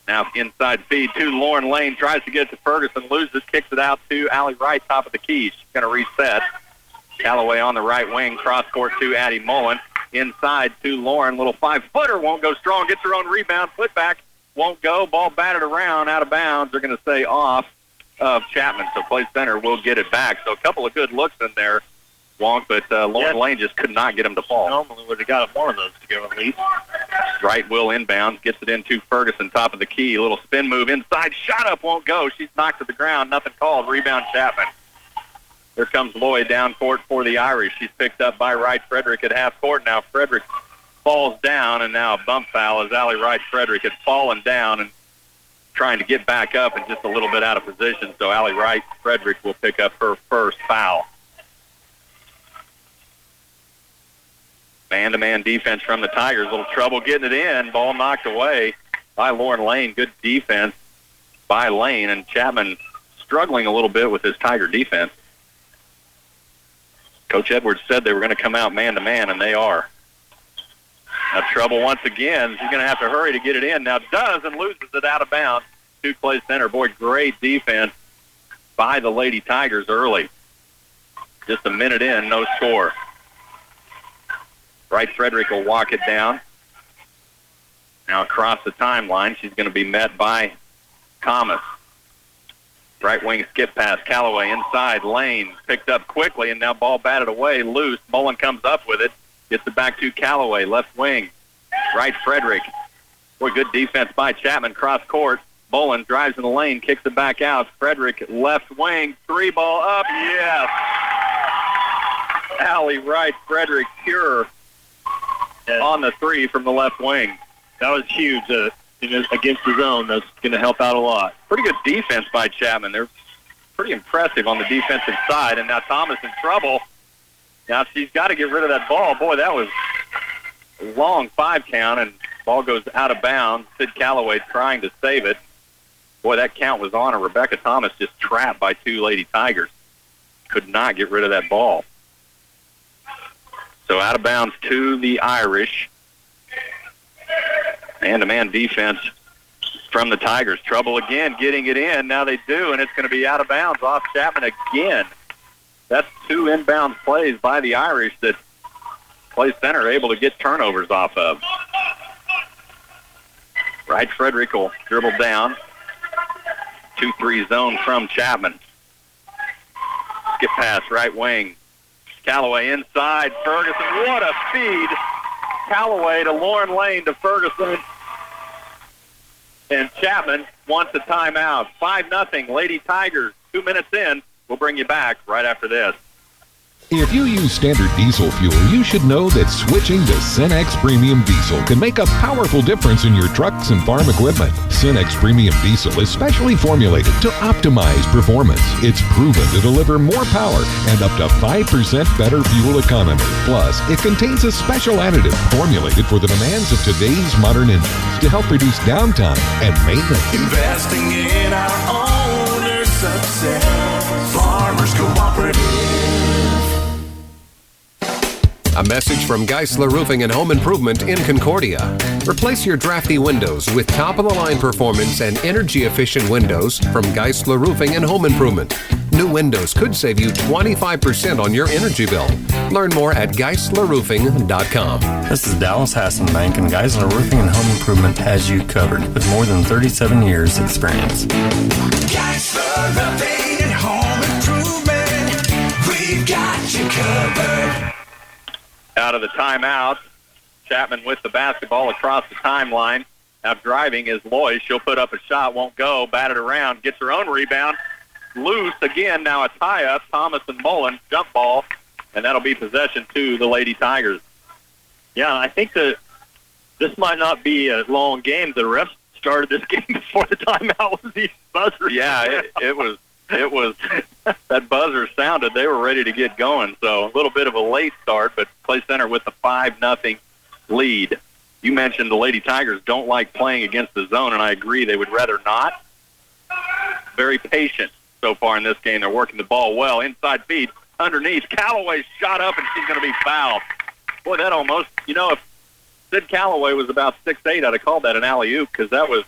Now inside feed to Lauren Lane. Tries to get it to Ferguson. Loses. Kicks it out to Allie Wright, top of the key. She's going to reset. Calloway on the right wing. Cross court to Addie Mullen. Inside to Lauren. Little 5-footer. Won't go strong. Gets her own rebound. Put back. Won't go. Ball batted around. Out of bounds. They're going to say off of Chapman. So Clay Center will get it back. So a couple of good looks in there, Wonk, but Lauren Lane just could not get him to fall. Normally would have got one of those to go at least. Wright will inbound. Gets it into Ferguson, top of the key. A little spin move inside. Shot up. Won't go. She's knocked to the ground. Nothing called. Rebound Chapman. Here comes Lloyd down court for the Irish. She's picked up by Wright Frederick at half court. Now Frederick falls down, and now a bump foul as Allie Wright Frederick had fallen down and trying to get back up and just a little bit out of position. So Allie Wright Frederick will pick up her first foul. Man-to-man defense from the Tigers. A little trouble getting it in. Ball knocked away by Lauren Lane. Good defense by Lane, and Chapman struggling a little bit with his Tiger defense. Coach Edwards said they were going to come out man-to-man, and they are. Now trouble once again. She's going to have to hurry to get it in. Now does and loses it out of bounds. to Clay Center. Boy, great defense by the Lady Tigers early. Just a minute in, no score. Wright Frederick will walk it down. Now across the timeline, she's going to be met by Thomas. Right wing skip pass. Callaway inside lane. Picked up quickly, and now ball batted away. Loose. Mullen comes up with it. Gets it back to Callaway. Left wing. Wright Frederick. Boy, good defense by Chapman. Cross court. Mullen drives in the lane. Kicks it back out. Frederick left wing. 3-ball up. Yes. Allie Wright Frederick pure on the 3 from the left wing. That was huge against the zone. That's going to help out a lot. Pretty good defense by Chapman. They're pretty impressive on the defensive side. And now Thomas in trouble. Now she's got to get rid of that ball. Boy, that was a long 5 count, and ball goes out of bounds. Sid Callaway trying to save it. Boy, that count was on, and Rebecca Thomas just trapped by 2 Lady Tigers. Could not get rid of that ball. So out of bounds to the Irish. Man-to-man defense from the Tigers. Trouble again getting it in. Now they do, and it's going to be out of bounds off Chapman again. That's 2 inbound plays by the Irish that Clay Center are able to get turnovers off of. Wright Frederick will dribble down. 2-3 zone from Chapman. Skip pass, right wing. Callaway inside. Ferguson, what a feed. Callaway to Lauren Lane to Ferguson. And Chapman wants a timeout. 5-0, Lady Tigers. 2 minutes in. We'll bring you back right after this. If you use standard diesel fuel, you should know that switching to Cenex Premium Diesel can make a powerful difference in your trucks and farm equipment. Cenex Premium Diesel is specially formulated to optimize performance. It's proven to deliver more power and up to 5% better fuel economy. Plus, it contains a special additive formulated for the demands of today's modern engines to help reduce downtime and maintenance. Investing in our owners' success. Farmers Cooperative. A message from Geisler Roofing and Home Improvement in Concordia. Replace your drafty windows with top-of-the-line performance and energy-efficient windows from Geisler Roofing and Home Improvement. New windows could save you 25% on your energy bill. Learn more at GeislerRoofing.com. This is Dallas Hassenbank, and Geisler Roofing and Home Improvement has you covered with more than 37 years experience. Geisler Roofing and Home Improvement, we've got you covered. Out of the timeout, Chapman with the basketball across the timeline. Now driving is Loy. She'll put up a shot, won't go. Batted around, gets her own rebound. Loose again, now a tie-up. Thomas and Mullen, jump ball, and that'll be possession to the Lady Tigers. Yeah, I think that this might not be a long game. The refs started this game before the timeout was even buzzer. Yeah, it was. It was that buzzer sounded. They were ready to get going. So a little bit of a late start, but Clay Center with the 5-0 lead. You mentioned the Lady Tigers don't like playing against the zone, and I agree. They would rather not. Very patient so far in this game. They're working the ball well. Inside feed, underneath. Callaway shot up, and she's going to be fouled. Boy, that almost, if Sid Callaway was about 6'8", I'd have called that an alley-oop because that was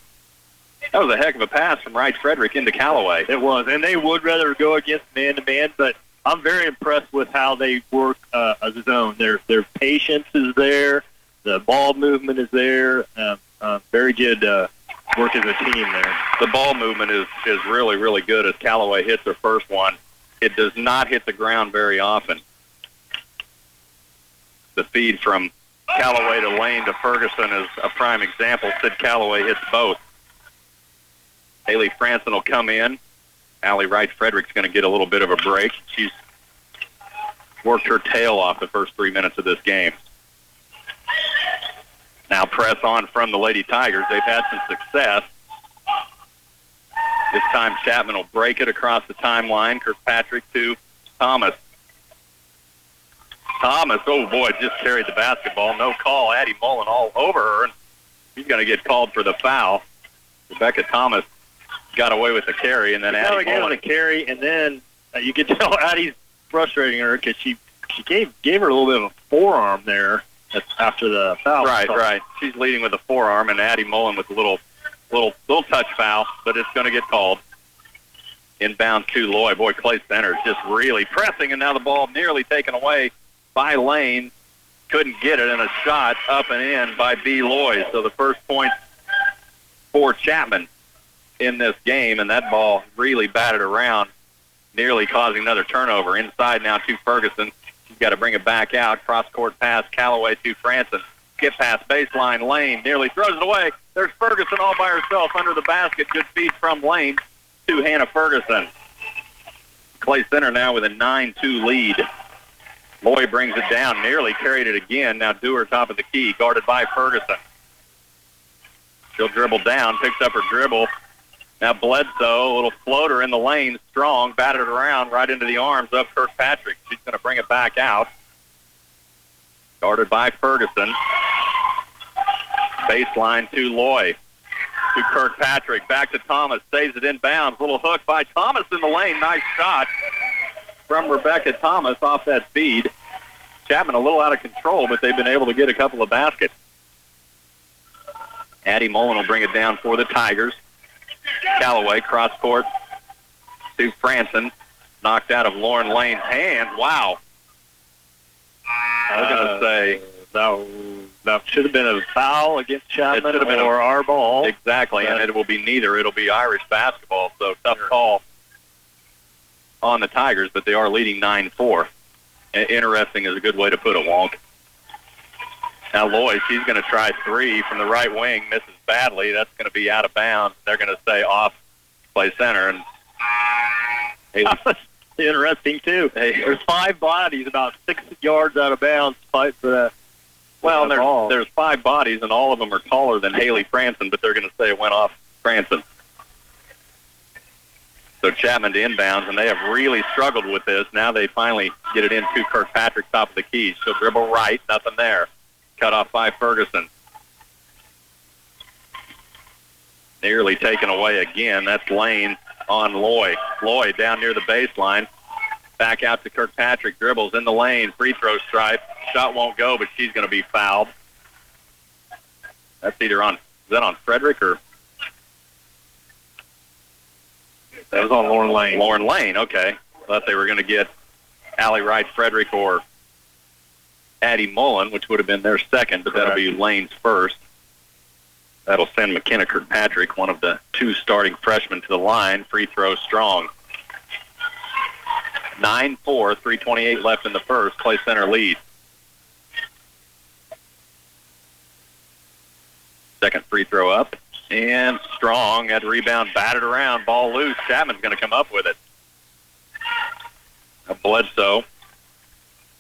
a heck of a pass from Wright Frederick into Callaway. It was, and they would rather go against man-to-man, but I'm very impressed with how they work the zone. Their patience is there. The ball movement is there. Very good work as a team there. The ball movement is really, really good as Callaway hits her first one. It does not hit the ground very often. The feed from Callaway to Lane to Ferguson is a prime example. Sid Callaway hits both. Haley Franson will come in. Allie Wright Frederick's going to get a little bit of a break. She's worked her tail off the first 3 minutes of this game. Now press on from the Lady Tigers. They've had some success. This time Chapman will break it across the timeline. Kirkpatrick to Thomas. Thomas, oh boy, just carried the basketball. No call. Addie Mullen all over her. And she's going to get called for the foul. Rebecca Thomas got away with the carry, and then Addie Mullen. The carry, and then you could tell Addie's frustrating her because she gave her a little bit of a forearm there after the foul. Right. She's leading with a forearm, and Addie Mullen with a little Little touch foul, but it's going to get called. Inbound to Loy. Boy, Clay Center is just really pressing, and now the ball nearly taken away by Lane. Couldn't get it, and a shot up and in by B. Loy. So the first point for Chapman in this game, and that ball really batted around, nearly causing another turnover. Inside now to Ferguson. He's got to bring it back out. Cross-court pass, Callaway to Franson. Skip pass, baseline, Lane nearly throws it away. There's Ferguson all by herself under the basket. Good feed from Lane to Hannah Ferguson. Clay Center now with a 9-2 lead. Loy brings it down, nearly carried it again. Now Dewar top of the key, guarded by Ferguson. She'll dribble down, picks up her dribble. Now Bledsoe, a little floater in the lane, strong, batted it around right into the arms of Kirkpatrick. She's going to bring it back out. Guarded by Ferguson. Baseline to Loy. To Kirkpatrick. Back to Thomas. Saves it inbounds. Little hook by Thomas in the lane. Nice shot from Rebecca Thomas off that feed. Chapman a little out of control, but they've been able to get a couple of baskets. Addie Mullen will bring it down for the Tigers. Callaway cross court to Franson. Knocked out of Lauren Lane's hand. Wow. I was going to say that should have been a foul against Chapman or our ball. Exactly, and it will be neither. It'll be Irish basketball, so tough call on the Tigers, but they are leading 9-4. Interesting is a good way to put it, Wonk. Now Loy, she's going to try three from the right wing, misses badly. That's going to be out of bounds. They're going to say off Clay Center. And interesting, too. There's 5 bodies about 6 yards out of bounds to fight for that. Well, there's 5 bodies, and all of them are taller than Haley Franson, but they're going to say it went off Franson. So Chapman to inbounds, and they have really struggled with this. Now they finally get it into Kirkpatrick, top of the key. She'll dribble right, nothing there. Cut off by Ferguson. Nearly taken away again. That's Lane on Loy. Loy down near the baseline. Back out to Kirkpatrick. Dribbles in the lane. Free throw stripe. Shot won't go, but she's going to be fouled. That's either on, is that on Frederick or? That was on Lauren Lane. Lauren Lane, okay. Thought they were going to get Allie Wright Frederick or Addie Mullen, which would have been their second, but that'll be Lane's first. That'll send McKenna Kirkpatrick, one of the 2 starting freshmen, to the line. Free throw strong. 9-4, 3:28 left in the first. Clay Center lead. Second free throw up. And strong. Had rebound, batted around. Ball loose. Chapman's going to come up with it. Bledsoe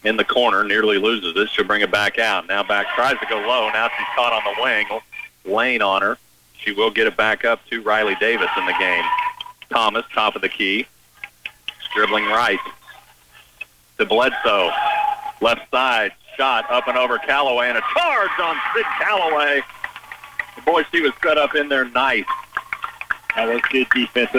in the corner. Nearly loses it. She'll bring it back out. Now back. Tries to go low. Now she's caught on the wing. Lane on her. She will get it back up to Riley Davis in the game. Thomas, top of the key. Dribbling right to Bledsoe. Left side. Shot up and over Callaway. And a charge on Sid Callaway. Boy, she was set up in there nice. That was good defense.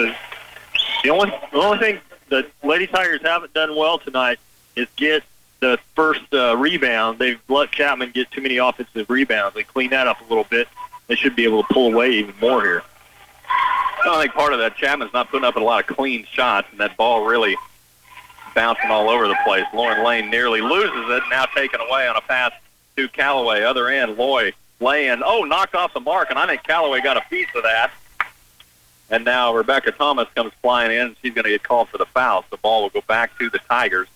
The only thing the Lady Tigers haven't done well tonight is get the first rebound. They've let Chapman get too many offensive rebounds. They clean that up a little bit. They should be able to pull away even more here. I think part of that, Chapman's not putting up a lot of clean shots, and that ball really bouncing all over the place. Lauren Lane nearly loses it, now taken away on a pass to Callaway. Other end, Loy laying. Knocked off the mark, and I think Callaway got a piece of that. And now Rebecca Thomas comes flying in, and she's going to get called for the foul. So the ball will go back to the Tigers.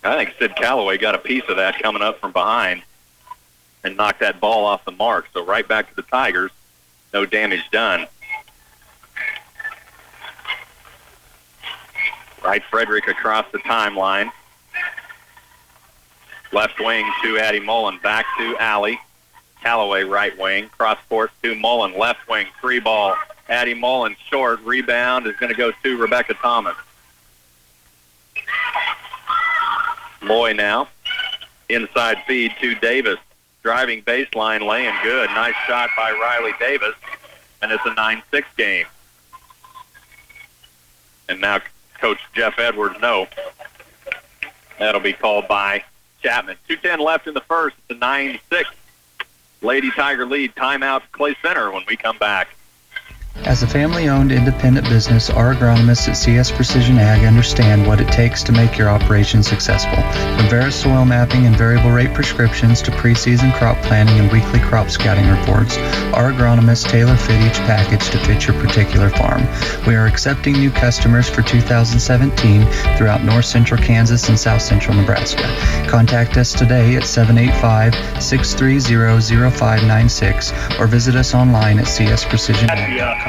I think Sid Callaway got a piece of that coming up from behind and knocked that ball off the mark. So right back to the Tigers. No damage done. Wright Frederick across the timeline. Left wing to Addie Mullen. Back to Allie. Callaway right wing. Cross court to Mullen. Left wing. 3-ball. Addie Mullen short. Rebound is going to go to Rebecca Thomas. Loy now. Inside feed to Davis. Driving baseline. Laying good. Nice shot by Riley Davis. And it's a 9-6 game. And now Coach Jeff Edwards, no. That'll be called by Chapman. 2:10 left in the first. It's a 9-6 Lady Tiger lead. Timeout, Clay Center when we come back. As a family-owned independent business, our agronomists at CS Precision Ag understand what it takes to make your operation successful. From Veris soil mapping and variable rate prescriptions to pre-season crop planning and weekly crop scouting reports, our agronomists tailor fit each package to fit your particular farm. We are accepting new customers for 2017 throughout north central Kansas and south central Nebraska. Contact us today at 785-630-0596 or visit us online at csprecisionag.com.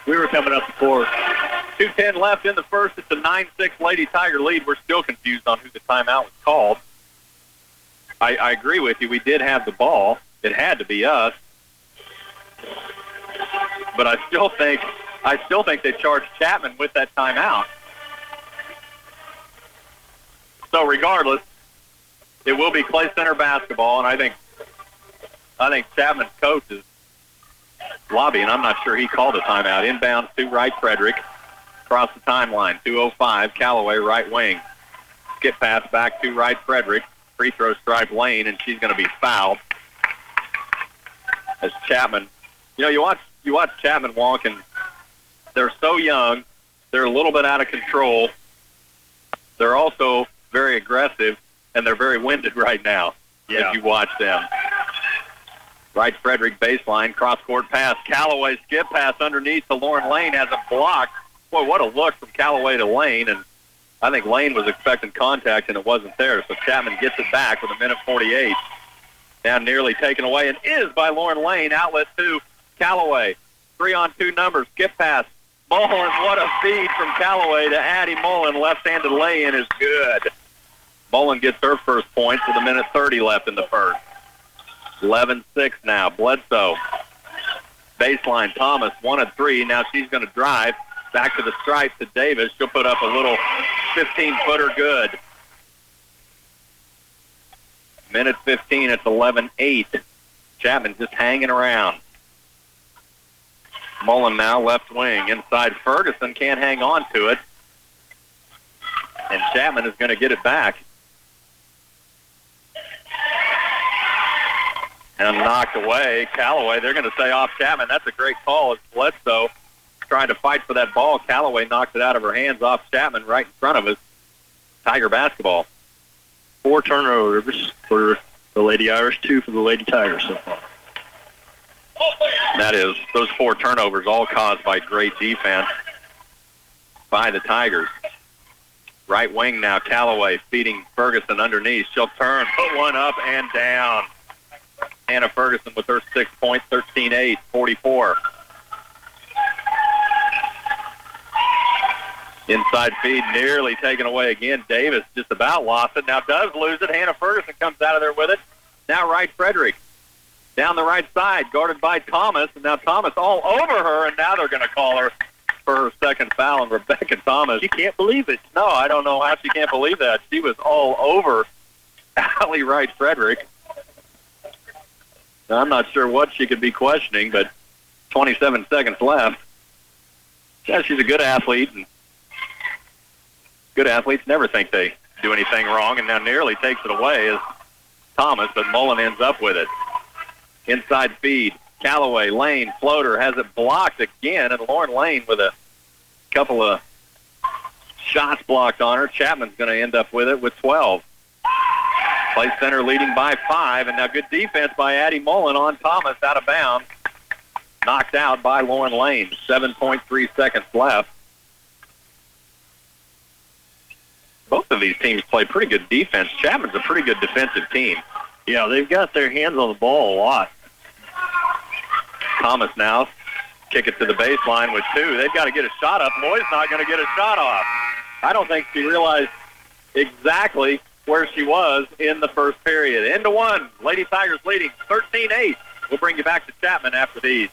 We were coming up the court. 2:10 left in the first. It's a 9-6 Lady Tiger lead. We're still confused on who the timeout was called. I agree with you. We did have the ball. It had to be us. But I still think they charged Chapman with that timeout. So regardless, it will be Clay Center basketball, and I think Chapman's coach is lobbying. I'm not sure he called a timeout. Inbound to Wright Frederick. Across the timeline. 2:05. Callaway right wing. Skip pass back to Wright Frederick. Free throw stripe lane, and she's going to be fouled. As Chapman, you watch Chapman walk, and they're so young. They're a little bit out of control. They're also very aggressive, and they're very winded right now as you watch them. Wright Frederick baseline, cross-court pass. Callaway skip pass underneath to Lauren Lane, has a block. Boy, what a look from Callaway to Lane, and I think Lane was expecting contact, and it wasn't there. So Chapman gets it back with 1:48. Now nearly taken away, and is by Lauren Lane. Outlet to Callaway. 3-on-2 numbers, skip pass. Mullen, what a feed from Callaway to Addie Mullen. Left-handed lay-in is good. Mullen gets her first points with 1:30 left in the first. 11-6 now. Bledsoe. Baseline. Thomas, 1 of 3. Now she's going to drive back to the stripe to Davis. She'll put up a little 15-footer good. 1:15. It's 11-8. Chapman just hanging around. Mullen now left wing. Inside Ferguson. Can't hang on to it. And Chapman is going to get it back. And knocked away. Callaway, they're going to say off Chapman. That's a great call. It's Bledsoe trying to fight for that ball. Callaway knocked it out of her hands off Chapman right in front of us. Tiger basketball. 4 turnovers for the Lady Irish, 2 for the Lady Tigers so far. That is, those 4 turnovers all caused by great defense by the Tigers. Right wing now, Callaway feeding Ferguson underneath. She'll turn, put one up and down. Hannah Ferguson with her 6 points, 13-8, 44. Inside feed nearly taken away again. Davis just about lost it. Now does lose it. Hannah Ferguson comes out of there with it. Now Wright Frederick down the right side, guarded by Thomas. And now Thomas all over her, and now they're going to call her for her second foul. And Rebecca Thomas. She can't believe it. No, I don't know how she can't believe that. She was all over Allie Wright Frederick. Now, I'm not sure what she could be questioning, but 27 seconds left. Yeah, she's a good athlete, and good athletes never think they do anything wrong, and now nearly takes it away is Thomas, but Mullen ends up with it. Inside feed, Callaway, Lane, floater, has it blocked again, and Lauren Lane with a couple of shots blocked on her. Chapman's going to end up with it with 12. Clay Center leading by 5, and now good defense by Addie Mullen on Thomas out of bounds. Knocked out by Lauren Lane. 7.3 seconds left. Both of these teams play pretty good defense. Chapman's a pretty good defensive team. Yeah, they've got their hands on the ball a lot. Thomas now kick it to the baseline with 2. They've got to get a shot up. Lloyd's not going to get a shot off. I don't think she realized exactly where she was in the first period. Into 1. Lady Tigers leading 13-8. We'll bring you back to Chapman after these.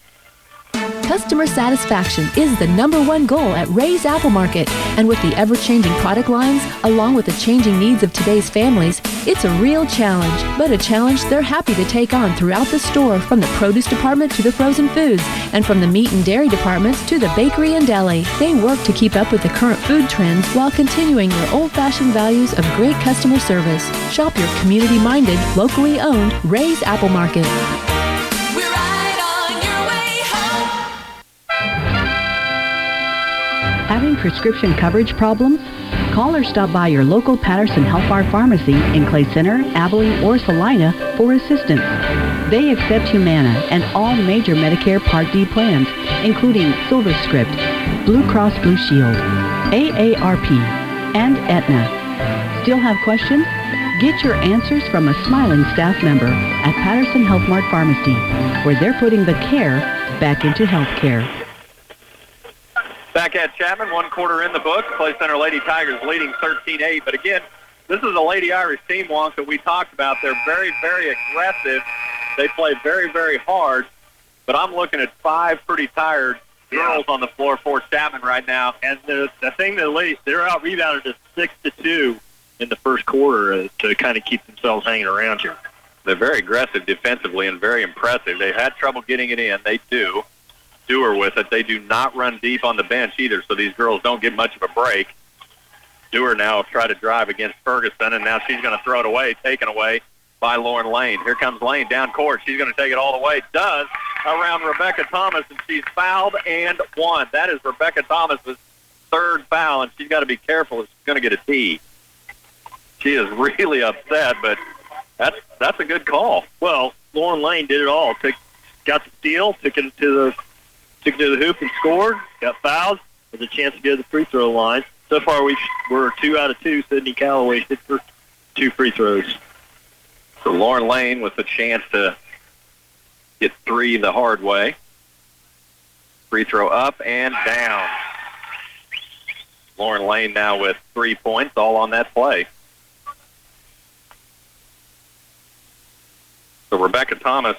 Customer satisfaction is the #1 goal at Ray's Apple Market, and with the ever-changing product lines, along with the changing needs of today's families, it's a real challenge, but a challenge they're happy to take on throughout the store, from the produce department to the frozen foods, and from the meat and dairy departments to the bakery and deli. They work to keep up with the current food trends while continuing their old-fashioned values of great customer service. Shop your community-minded, locally owned Ray's Apple Market. Having prescription coverage problems? Call or stop by your local Patterson Health Mart Pharmacy in Clay Center, Abilene, or Salina for assistance. They accept Humana and all major Medicare Part D plans, including SilverScript, Blue Cross Blue Shield, AARP, and Aetna. Still have questions? Get your answers from a smiling staff member at Patterson Health Mart Pharmacy, where they're putting the care back into healthcare. Back at Chapman, 1 quarter in the book. Clay Center Lady Tigers leading 13-8. But again, this is a Lady Irish team, Wonk, that we talked about. They're very, very aggressive. They play very, very hard. But I'm looking at 5 pretty tired girls on the floor for Chapman right now. And the thing that they're out rebounded to 6-2 in the first quarter to kind of keep themselves hanging around here. They're very aggressive defensively and very impressive. They had trouble getting it in. They do. Dewar with it. They do not run deep on the bench either, so these girls don't get much of a break. Dewar now will try to drive against Ferguson, and now she's going to throw it away, taken away by Lauren Lane. Here comes Lane down court. She's going to take it all the way. Does around Rebecca Thomas, and she's fouled and won. That is Rebecca Thomas's 3rd foul, and she's got to be careful if she's going to get a tee. She is really upset, but that's a good call. Well, Lauren Lane did it all. Got the steal, took it to the hoop and scored, got fouled, with a chance to go to the free throw line. So far, we're 2 out of 2. Sydney Callaway hit for 2 free throws. So Lauren Lane with a chance to get 3 the hard way. Free throw up and down. Lauren Lane now with 3 points, all on that play. So Rebecca Thomas,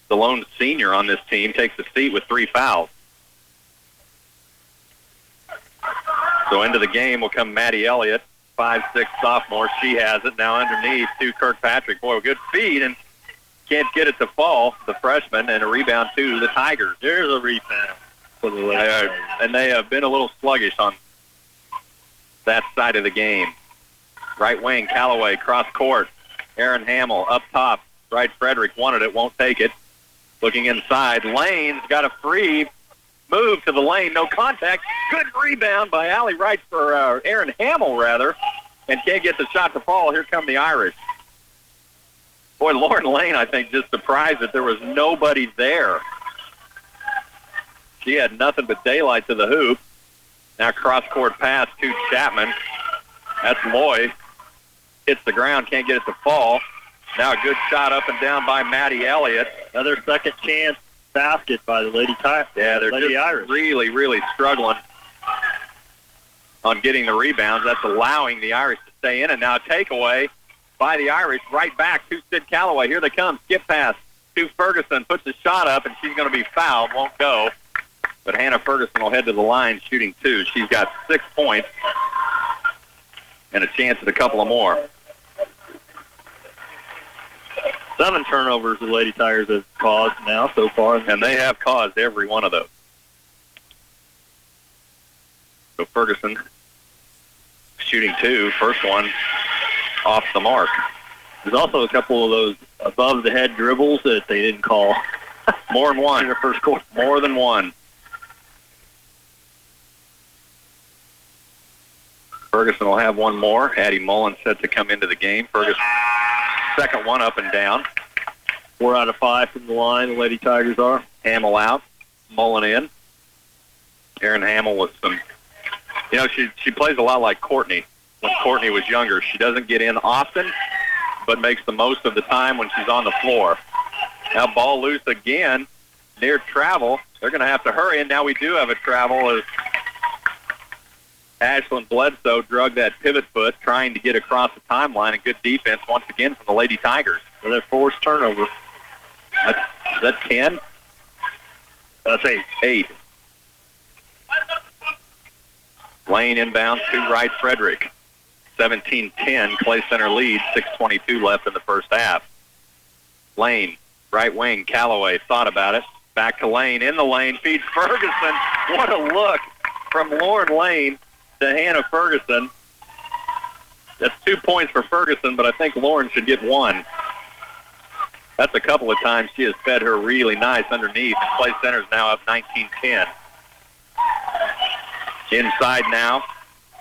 the lone senior on this team, takes a seat with 3 fouls. So into the game will come Maddie Elliott, 5'6" sophomore. She has it now underneath to Kirkpatrick. Boy, a good feed, and can't get it to fall, the freshman, and a rebound to the Tigers. There's a rebound for the Tigers. And they have been a little sluggish on that side of the game. Right wing, Callaway, cross court. Aaron Hamill up top. Right, Frederick wanted it, won't take it. Looking inside, Lane's got a free move to the lane, no contact. Good rebound by Allie Wright for Aaron Hamill, rather, and can't get the shot to fall. Here come the Irish. Boy, Lauren Lane, I think, just surprised that there was nobody there. She had nothing but daylight to the hoop. Now cross-court pass to Chapman. That's Loy. Hits the ground, can't get it to fall. Now a good shot up and down by Maddie Elliott. Another second chance basket by the Lady Tigers. Yeah, they're just Irish. really, really struggling on getting the rebounds. That's allowing the Irish to stay in. And now a takeaway by the Irish right back to Sid Callaway. Here they come. Skip pass to Ferguson. Puts the shot up, and she's going to be fouled. Won't go. But Hannah Ferguson will head to the line shooting 2. She's got 6 points and a chance at a couple of more. 7 turnovers the Lady Tigers have caused now so far. And they have caused every one of those. So Ferguson shooting 2. First one off the mark. There's also a couple of those above-the-head dribbles that they didn't call. More than one. In the first quarter. More than one. Ferguson will have one more. Addie Mullen set to come into the game. Ferguson, second one up and down. 4 out of 5 from the line, the Lady Tigers are. Hamill out. Mullen in. Erin Hamill with some... You know, she plays a lot like Courtney when Courtney was younger. She doesn't get in often, but makes the most of the time when she's on the floor. Now ball loose again, near travel. They're going to have to hurry, and now we do have a travel as Ashlyn Bledsoe drug that pivot foot, trying to get across the timeline, and good defense once again from the Lady Tigers. For their forced turnover. Is that 10? That's 8. 8. Lane inbounds to right Frederick. 17-10, Clay Center lead, 6:22 left in the first half. Lane, right wing, Callaway thought about it. Back to Lane, in the lane, feeds Ferguson. What a look from Lauren Lane to Hannah Ferguson. That's 2 points for Ferguson, but I think Lauren should get 1. That's a couple of times she has fed her really nice underneath. Clay Center's now up 19-10. Inside now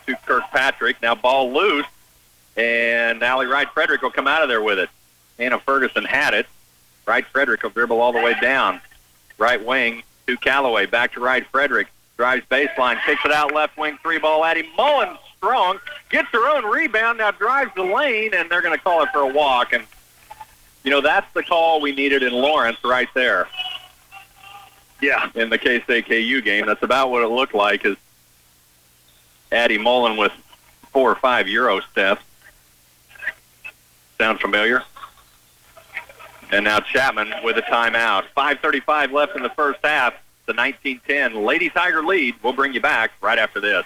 to Kirkpatrick. Now ball loose, and Allie Wright Frederick will come out of there with it. Hannah Ferguson had it. Wright Frederick will dribble all the way down. Right wing to Callaway. Back to Wright Frederick. Drives baseline, kicks it out left wing, 3-ball. Addie Mullen strong, gets her own rebound, now drives the lane, and they're going to call it for a walk. And, you know, that's the call we needed in Lawrence right there. Yeah. In the KCLY game. That's about what it looked like, is Addie Mullen with 4 or 5 Euro steps. Sound familiar? And now Chapman with a timeout. 5:35 left in the first half. The 19-10 Lady Tiger lead. We'll bring you back right after this.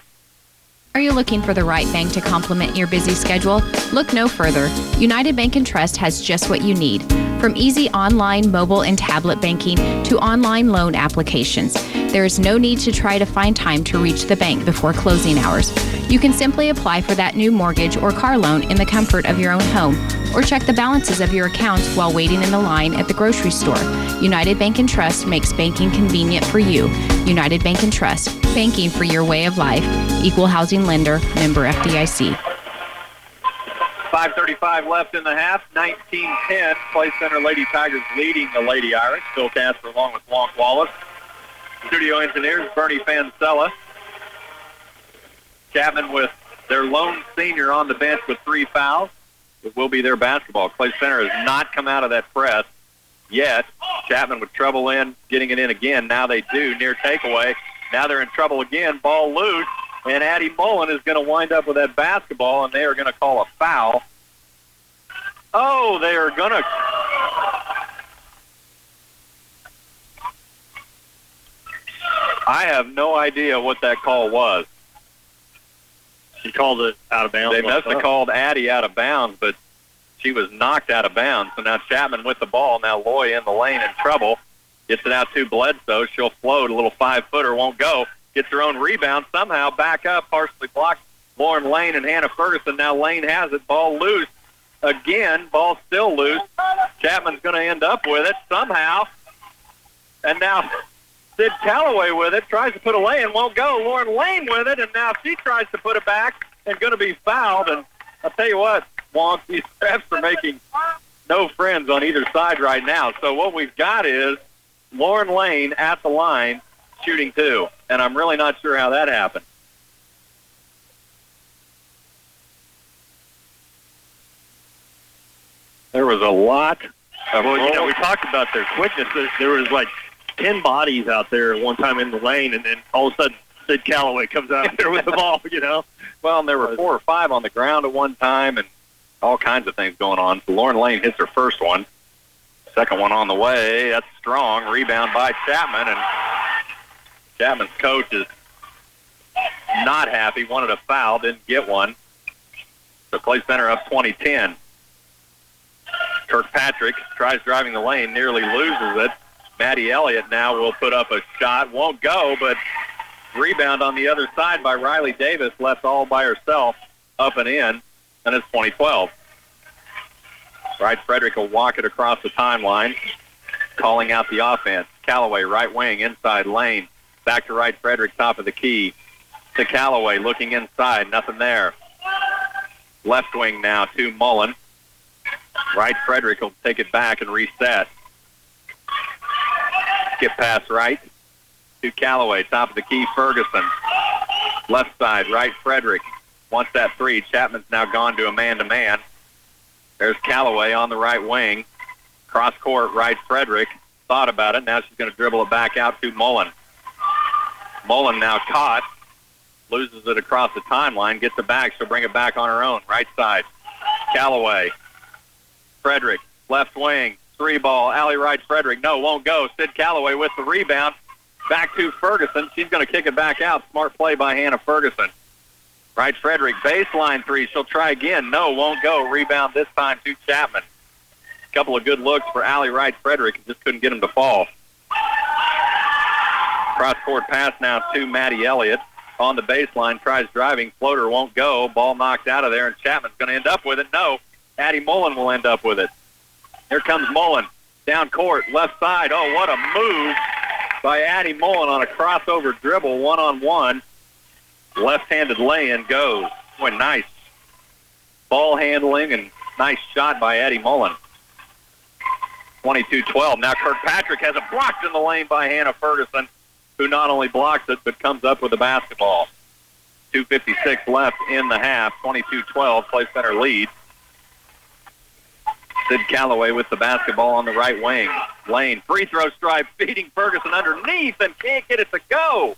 Are you looking for the right bank to complement your busy schedule? Look no further. United Bank and Trust has just what you need. From easy online, mobile, and tablet banking to online loan applications, there is no need to try to find time to reach the bank before closing hours. You can simply apply for that new mortgage or car loan in the comfort of your own home, or check the balances of your accounts while waiting in the line at the grocery store. United Bank and Trust makes banking convenient for you. United Bank and Trust, banking for your way of life. Equal housing lender, member FDIC. 5:35 left in the half. 19-10. Clay Center Lady Tigers leading the Lady Irish. Phil Casper along with Wonk Wallace. Studio engineers Bernie Fansella. Chapman with their lone senior on the bench with 3 fouls. It will be their basketball. Clay Center has not come out of that press yet. Chapman with trouble in, getting it in again. Now they do, near takeaway. Now they're in trouble again. Ball loose, and Addie Mullen is going to wind up with that basketball, and they are going to call a foul. Oh, they are going to... I have no idea what that call was. She called it out of bounds. They must have called Addie out of bounds, but she was knocked out of bounds. So now Chapman with the ball. Now Loy in the lane in trouble. Gets it out to Bledsoe. She'll float. A little 5-footer won't go. Gets her own rebound. Somehow back up. Partially blocked. Lauren Lane and Hannah Ferguson. Now Lane has it. Ball loose. Again, ball still loose. Chapman's going to end up with it somehow. And now Sid Callaway with it, tries to put a lay in, won't go. Lauren Lane with it, and now she tries to put it back and going to be fouled. And I'll tell you what, Wonk, these refs are making no friends on either side right now. So what we've got is Lauren Lane at the line shooting 2, and I'm really not sure how that happened. There was a lot of... Well, you know, we talked about their quickness. There was like 10 bodies out there at one time in the lane, and then all of a sudden Sid Callaway comes out there with the ball, you know. Well, and there were 4 or 5 on the ground at one time, and all kinds of things going on. So Lauren Lane hits her first one. Second one on the way. That's strong. Rebound by Chapman, and Chapman's coach is not happy. Wanted a foul, didn't get one. So Clay Center up 20-10. Kirkpatrick tries driving the lane, nearly loses it. Maddie Elliott now will put up a shot. Won't go, but rebound on the other side by Riley Davis, left all by herself, up and in, and it's 2012. Wright Frederick will walk it across the timeline, calling out the offense. Callaway, right wing, inside lane. Back to Wright Frederick, top of the key. To Callaway, looking inside, nothing there. Left wing now to Mullen. Wright Frederick will take it back and reset. Skip pass right to Callaway, top of the key, Ferguson. Left side, Wright Frederick wants that 3. Chapman's now gone to a man-to-man. There's Callaway on the right wing. Cross court, Wright Frederick thought about it. Now she's going to dribble it back out to Mullen. Mullen now caught, loses it across the timeline, gets it back. She'll bring it back on her own. Right side, Callaway. Frederick, left wing, 3-ball, Allie Wright Frederick. No, won't go. Sid Callaway with the rebound. Back to Ferguson. She's going to kick it back out. Smart play by Hannah Ferguson. Right, Frederick, baseline three. She'll try again. No, won't go. Rebound this time to Chapman. A couple of good looks for Allie Wright Frederick. Just couldn't get him to fall. Cross-court pass now to Maddie Elliott. On the baseline, tries driving. Floater won't go. Ball knocked out of there, and Chapman's going to end up with it. No, Addie Mullen will end up with it. Here comes Mullen. Down court, left side. Oh, what a move by Addie Mullen on a crossover dribble, one-on-one. Left-handed lay-in goes. Boy, nice ball handling and nice shot by Addie Mullen. 22-12. Now Kirkpatrick has it blocked in the lane by Hannah Ferguson, who not only blocks it but comes up with the basketball. 2:56 left in the half. 22-12, Clay Center lead. Sid Calloway with the basketball on the right wing. Lane, free throw stripe, feeding Ferguson underneath and can't get it to go.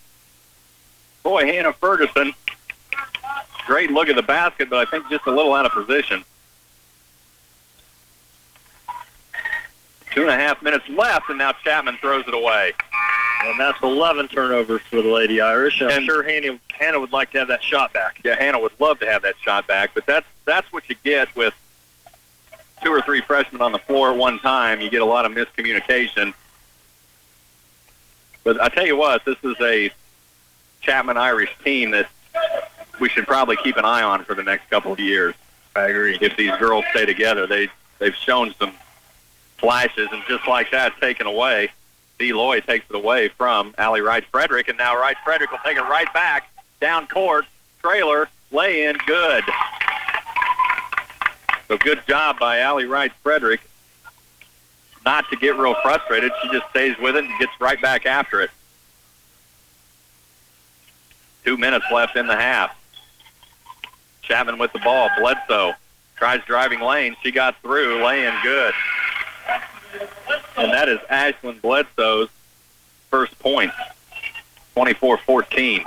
Boy, Hannah Ferguson, great look at the basket, but I think just a little out of position. 2.5 minutes left, and now Chapman throws it away. And that's 11 turnovers for the Lady Irish. I'm sure Hannah would like to have that shot back. Yeah, Hannah would love to have that shot back, but that's what you get with 2 or 3 freshmen on the floor at one time. You get a lot of miscommunication. But I tell you what, this is a Chapman Irish team that we should probably keep an eye on for the next couple of years. I agree. If these girls stay together, they've shown some flashes, and just like that, taken away. B. Lloyd takes it away from Allie Wright Frederick, and now Wright Frederick will take it right back. Down court, trailer, lay in, good. So good job by Allie Wright Frederick not to get real frustrated. She just stays with it and gets right back after it. 2 minutes left in the half. Chapman with the ball. Bledsoe tries driving lane. She got through. Lay in, good. And that is Ashlyn Bledsoe's first point. 24-14.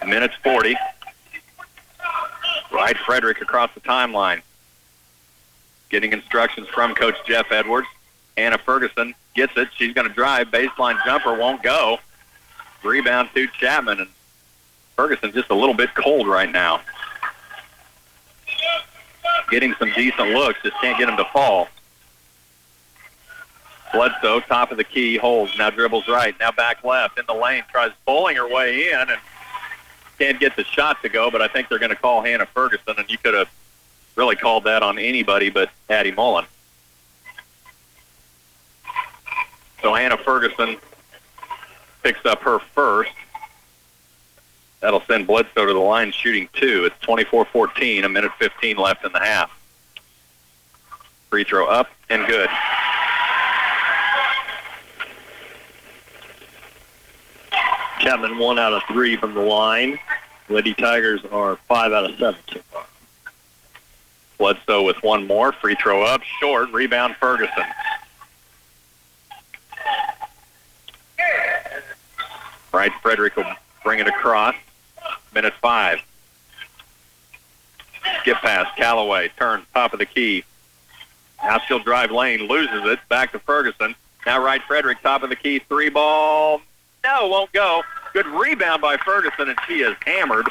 Minutes 40. Wright Frederick across the timeline. Getting instructions from Coach Jeff Edwards. Hannah Ferguson gets it. She's going to drive. Baseline jumper won't go. Rebound to Chapman, and Ferguson just a little bit cold right now. Getting some decent looks, just can't get him to fall. Bledsoe, top of the key, holds, now dribbles right, now back left in the lane, tries bowling her way in, and can't get the shot to go, but I think they're going to call Hannah Ferguson, and you could have really called that on anybody but Addie Mullen. So Hannah Ferguson picks up her first. That'll send Bledsoe to the line shooting 2. It's 24-14, a minute 15 left in the half. Free throw up and good. Chapman 1 out of 3 from the line. Lady Tigers are 5 out of 7 so far. Bledsoe with one more. Free throw up, short. Rebound Ferguson. Right, Frederick will bring it across. Minute 5. Skip pass, Calloway, turns, top of the key. Now she'll drive lane, loses it, back to Ferguson. Now Wright Frederick, top of the key, 3 ball. No, won't go. Good rebound by Ferguson, and she is hammered.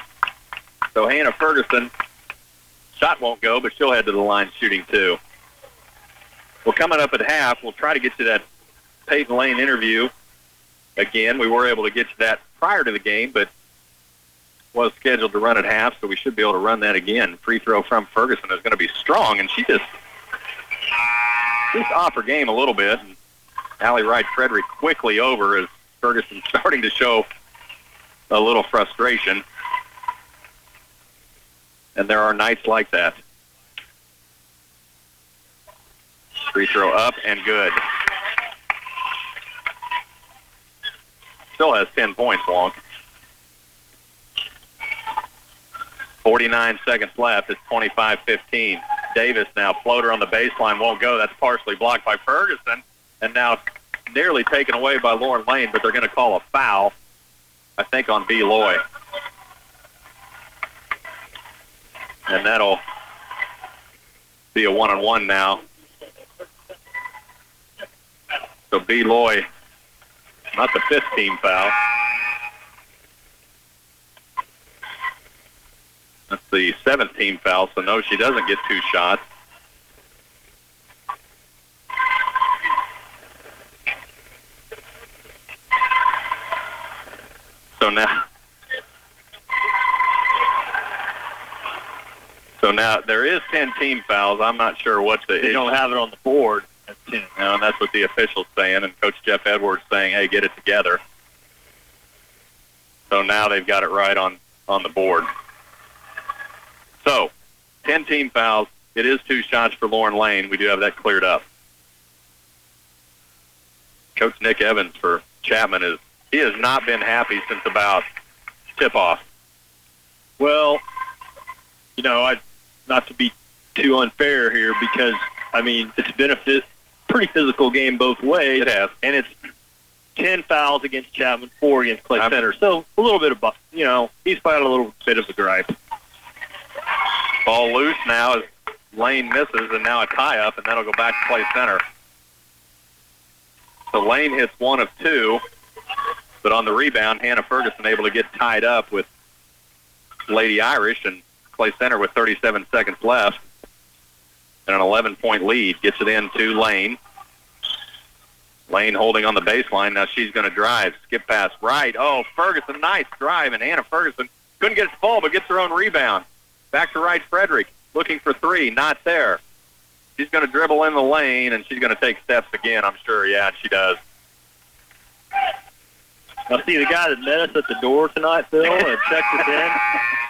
So Hannah Ferguson, shot won't go, but she'll head to the line shooting 2. Well, coming up at half, we'll try to get you that Peyton Lane interview again. We were able to get you that prior to the game, but was scheduled to run at half, so we should be able to run that again. Free throw from Ferguson is going to be strong, and she just off her game a little bit. And Allie Wright Frederick quickly over as Ferguson starting to show a little frustration. And there are nights like that. Free throw up and good. Still has 10 points, Long. 49 seconds left. It's 25-15. Davis now, floater on the baseline, won't go. That's partially blocked by Ferguson. And now nearly taken away by Lauren Lane, but they're going to call a foul, I think, on B. Loy. And that'll be a 1-on-1 now. So B. Loy not the 5th team foul. That's the 7th team foul, so no, she doesn't get 2 shots. So now there is 10 team fouls. I'm not sure what the They don't have it on the board. That's 10. No, and that's what the official's saying, and Coach Jeff Edwards saying, hey, get it together. So now they've got it right on the board. So, 10 team fouls. It is 2 shots for Lauren Lane. We do have that cleared up. Coach Nick Evans for Chapman he has not been happy since about tip-off. Well, not to be too unfair here because, it's been a pretty physical game both ways. It has. And it's 10 fouls against Chapman, 4 against Clay Center. So a little bit of, he's got a little bit of a gripe. Ball loose now as Lane misses, and now a tie-up, and that'll go back to Clay Center. So Lane hits 1 of 2, but on the rebound, Hannah Ferguson able to get tied up with Lady Irish, and Clay Center with 37 seconds left. And an 11-point lead gets it in to Lane. Lane holding on the baseline. Now she's going to drive. Skip pass right. Oh, Ferguson, nice drive. And Hannah Ferguson couldn't get it to fall, but gets her own rebound. Back to Wright Frederick. Looking for 3. Not there. She's going to dribble in the lane, and she's going to take steps again, I'm sure. Yeah, she does. Now, see, the guy that met us at the door tonight, Phil, and checked us in,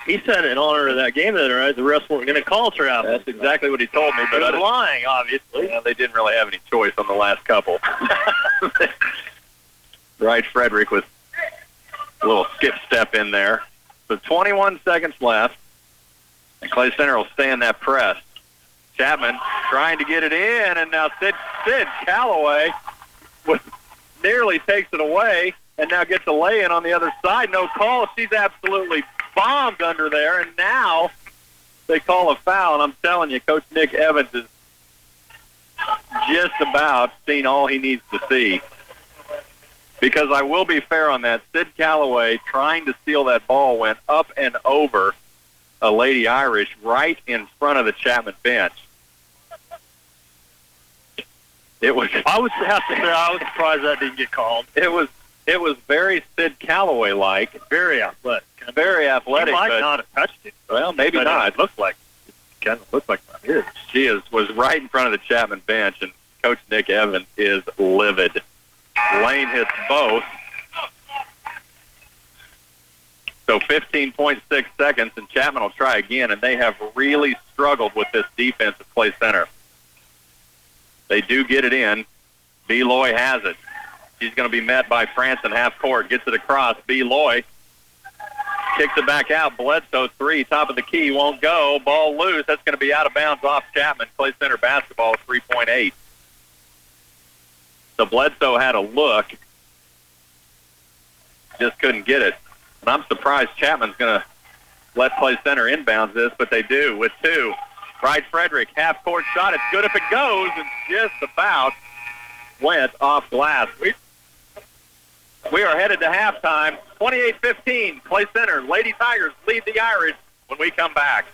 he said in honor of that game the other night, the refs weren't going to call travel. That's exactly what he told me. But he was lying, obviously. Yeah, they didn't really have any choice on the last couple. Wright Frederick with a little skip step in there. So 21 seconds left, and Clay Center will stay in that press. Chapman trying to get it in, and now Sid Calloway nearly takes it away. And now gets a lay-in on the other side. No call. She's absolutely bombed under there. And now they call a foul. And I'm telling you, Coach Nick Evans is just about seen all he needs to see. Because I will be fair on that. Sid Calloway, trying to steal that ball, went up and over a Lady Irish right in front of the Chapman bench. It was. I would have to say I was surprised that didn't get called. It was very Sid Calloway-like. Very athletic. Very athletic. He might but, not have touched it. Well, maybe not. It looks like kind of looks like that is. She was right in front of the Chapman bench, and Coach Nick Evans is livid. Lane hits both. So 15.6 seconds, and Chapman will try again, and they have really struggled with this defense at Clay Center. They do get it in. B. Loy has it. She's going to be met by France in half court. Gets it across. B. Loy kicks it back out. Bledsoe 3, top of the key, won't go. Ball loose. That's going to be out of bounds off Chapman. Clay Center basketball 3.8. So Bledsoe had a look. Just couldn't get it. And I'm surprised Chapman's going to let Clay Center inbounds this, but they do with 2. Wright Frederick, half court shot. It's good if it goes, and just about went off glass. We are headed to halftime. 28-15, Clay Center. Lady Tigers lead the Irish when we come back.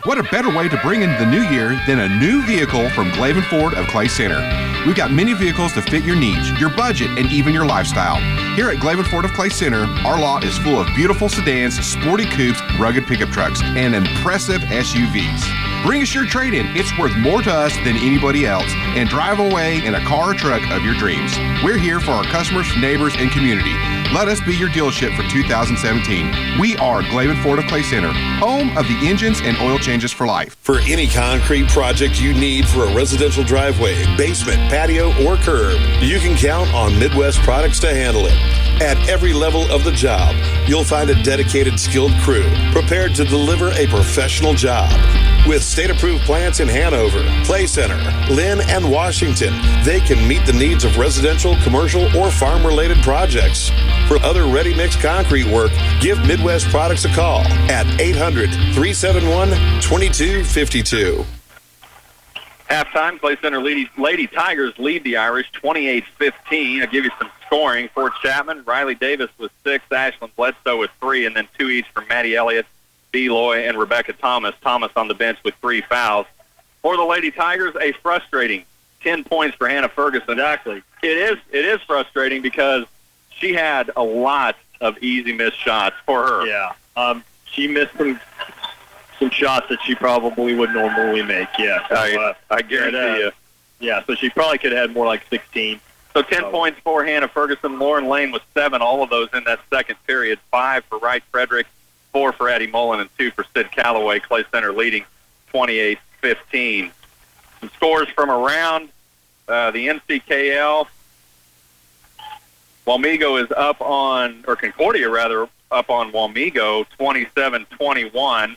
What a better way to bring in the new year than a new vehicle from Glavin Ford of Clay Center. We've got many vehicles to fit your needs, your budget, and even your lifestyle. Here at Glavin Ford of Clay Center, our lot is full of beautiful sedans, sporty coupes, rugged pickup trucks, and impressive SUVs. Bring us your trade-in. It's worth more to us than anybody else, and drive away in a car or truck of your dreams. We're here for our customers, neighbors, and community. Let us be your dealership for 2017. We are Glavin Ford of Clay Center, home of the engines and oil changes for life. For any concrete project you need for a residential driveway, basement, patio, or curb, you can count on Midwest Products to handle it. At every level of the job, you'll find a dedicated, skilled crew prepared to deliver a professional job. With state-approved plants in Hanover, Clay Center, Lynn, and Washington, they can meet the needs of residential, commercial, or farm-related projects. For other ready-mix concrete work, give Midwest Products a call at 800-371-2252. Halftime, Clay Center Lady Tigers lead the Irish 28-15. I'll give you some scoring for Chapman, Riley Davis with 6, Ashlyn Bledsoe with 3, and then 2 each from Maddie Elliott, B. Loy, and Rebecca Thomas. Thomas on the bench with 3 fouls. For the Lady Tigers, a frustrating 10 points for Hannah Ferguson. Exactly. It is frustrating because she had a lot of easy missed shots for her. Yeah. She missed some shots that she probably would normally make. Yeah. So, I guarantee you. Yeah, so she probably could have had more like 16. So 10 points for Hannah Ferguson. Lauren Lane with 7, all of those in that second period. 5 for Wright Frederick, 4 for Addie Mullen, and 2 for Sid Calloway. Clay Center leading 28-15. Some scores from around the NCKL. Wamego is up on, or Concordia rather, up on Wamego, 27-21.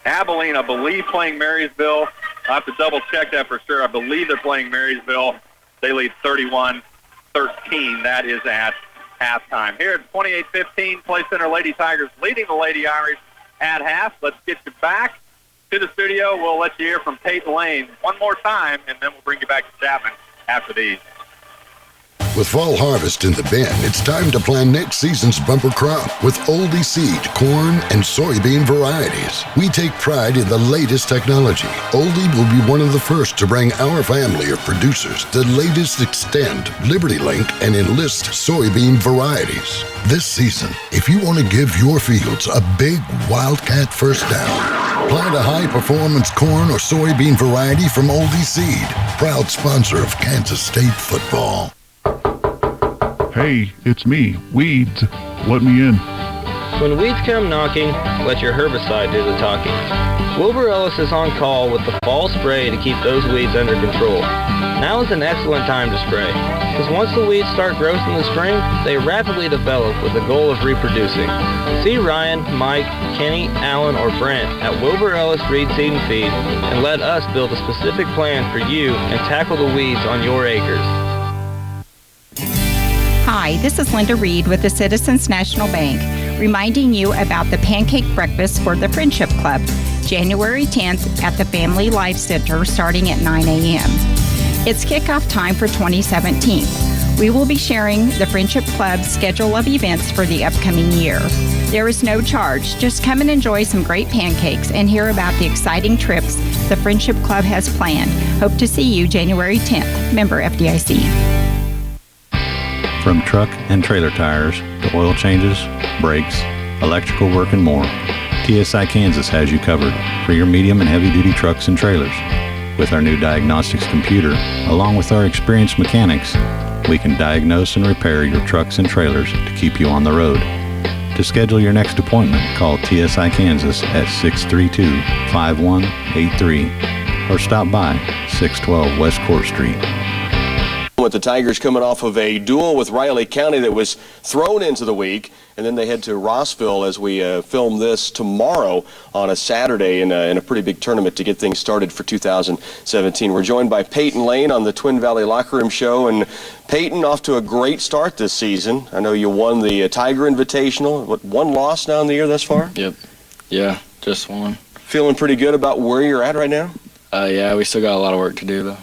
Abilene, I believe, playing Marysville. I have to double-check that for sure. I believe they're playing Marysville. They lead 31-13. That is at halftime. Here at 28-15, Clay Center Lady Tigers leading the Lady Irish at half. Let's get you back to the studio. We'll let you hear from Peyton Lane one more time, and then we'll bring you back to Chapman after these. With fall harvest in the bin, it's time to plan next season's bumper crop with oldie seed, corn, and soybean varieties. We take pride in the latest technology. Oldie will be one of the first to bring our family of producers the latest Extend, LibertyLink, and Enlist soybean varieties. This season, if you want to give your fields a big Wildcat first down, plant a high-performance corn or soybean variety from Oldie Seed, proud sponsor of Kansas State football. Hey, it's me, Weeds. Let me in. When weeds come knocking, let your herbicide do the talking. Wilbur Ellis is on call with the fall spray to keep those weeds under control. Now is an excellent time to spray, because once the weeds start growth in the spring, they rapidly develop with the goal of reproducing. See Ryan, Mike, Kenny, Alan, or Brent at Wilbur Ellis Reed Seed and Feed, and let us build a specific plan for you and tackle the weeds on your acres. Hi, this is Linda Reed with the Citizens National Bank, reminding you about the pancake breakfast for the Friendship Club, January 10th at the Family Life Center starting at 9 a.m. It's kickoff time for 2017. We will be sharing the Friendship Club's schedule of events for the upcoming year. There is no charge. Just come and enjoy some great pancakes and hear about the exciting trips the Friendship Club has planned. Hope to see you January 10th. Member FDIC. From truck and trailer tires to oil changes, brakes, electrical work, and more, TSI Kansas has you covered for your medium and heavy-duty trucks and trailers. With our new diagnostics computer, along with our experienced mechanics, we can diagnose and repair your trucks and trailers to keep you on the road. To schedule your next appointment, call TSI Kansas at 632-5183 or stop by 612 West Court Street. With the Tigers coming off of a duel with Riley County that was thrown into the week, and then they head to Rossville as we film this tomorrow on a Saturday in a pretty big tournament to get things started for 2017. We're joined by Peyton Lane on the Twin Valley Locker Room Show, and Peyton, off to a great start this season. I know you won the Tiger Invitational. What, one loss now in the year thus far? Yep. Yeah, just one. Feeling pretty good about where you're at right now? Yeah, we still got a lot of work to do, though.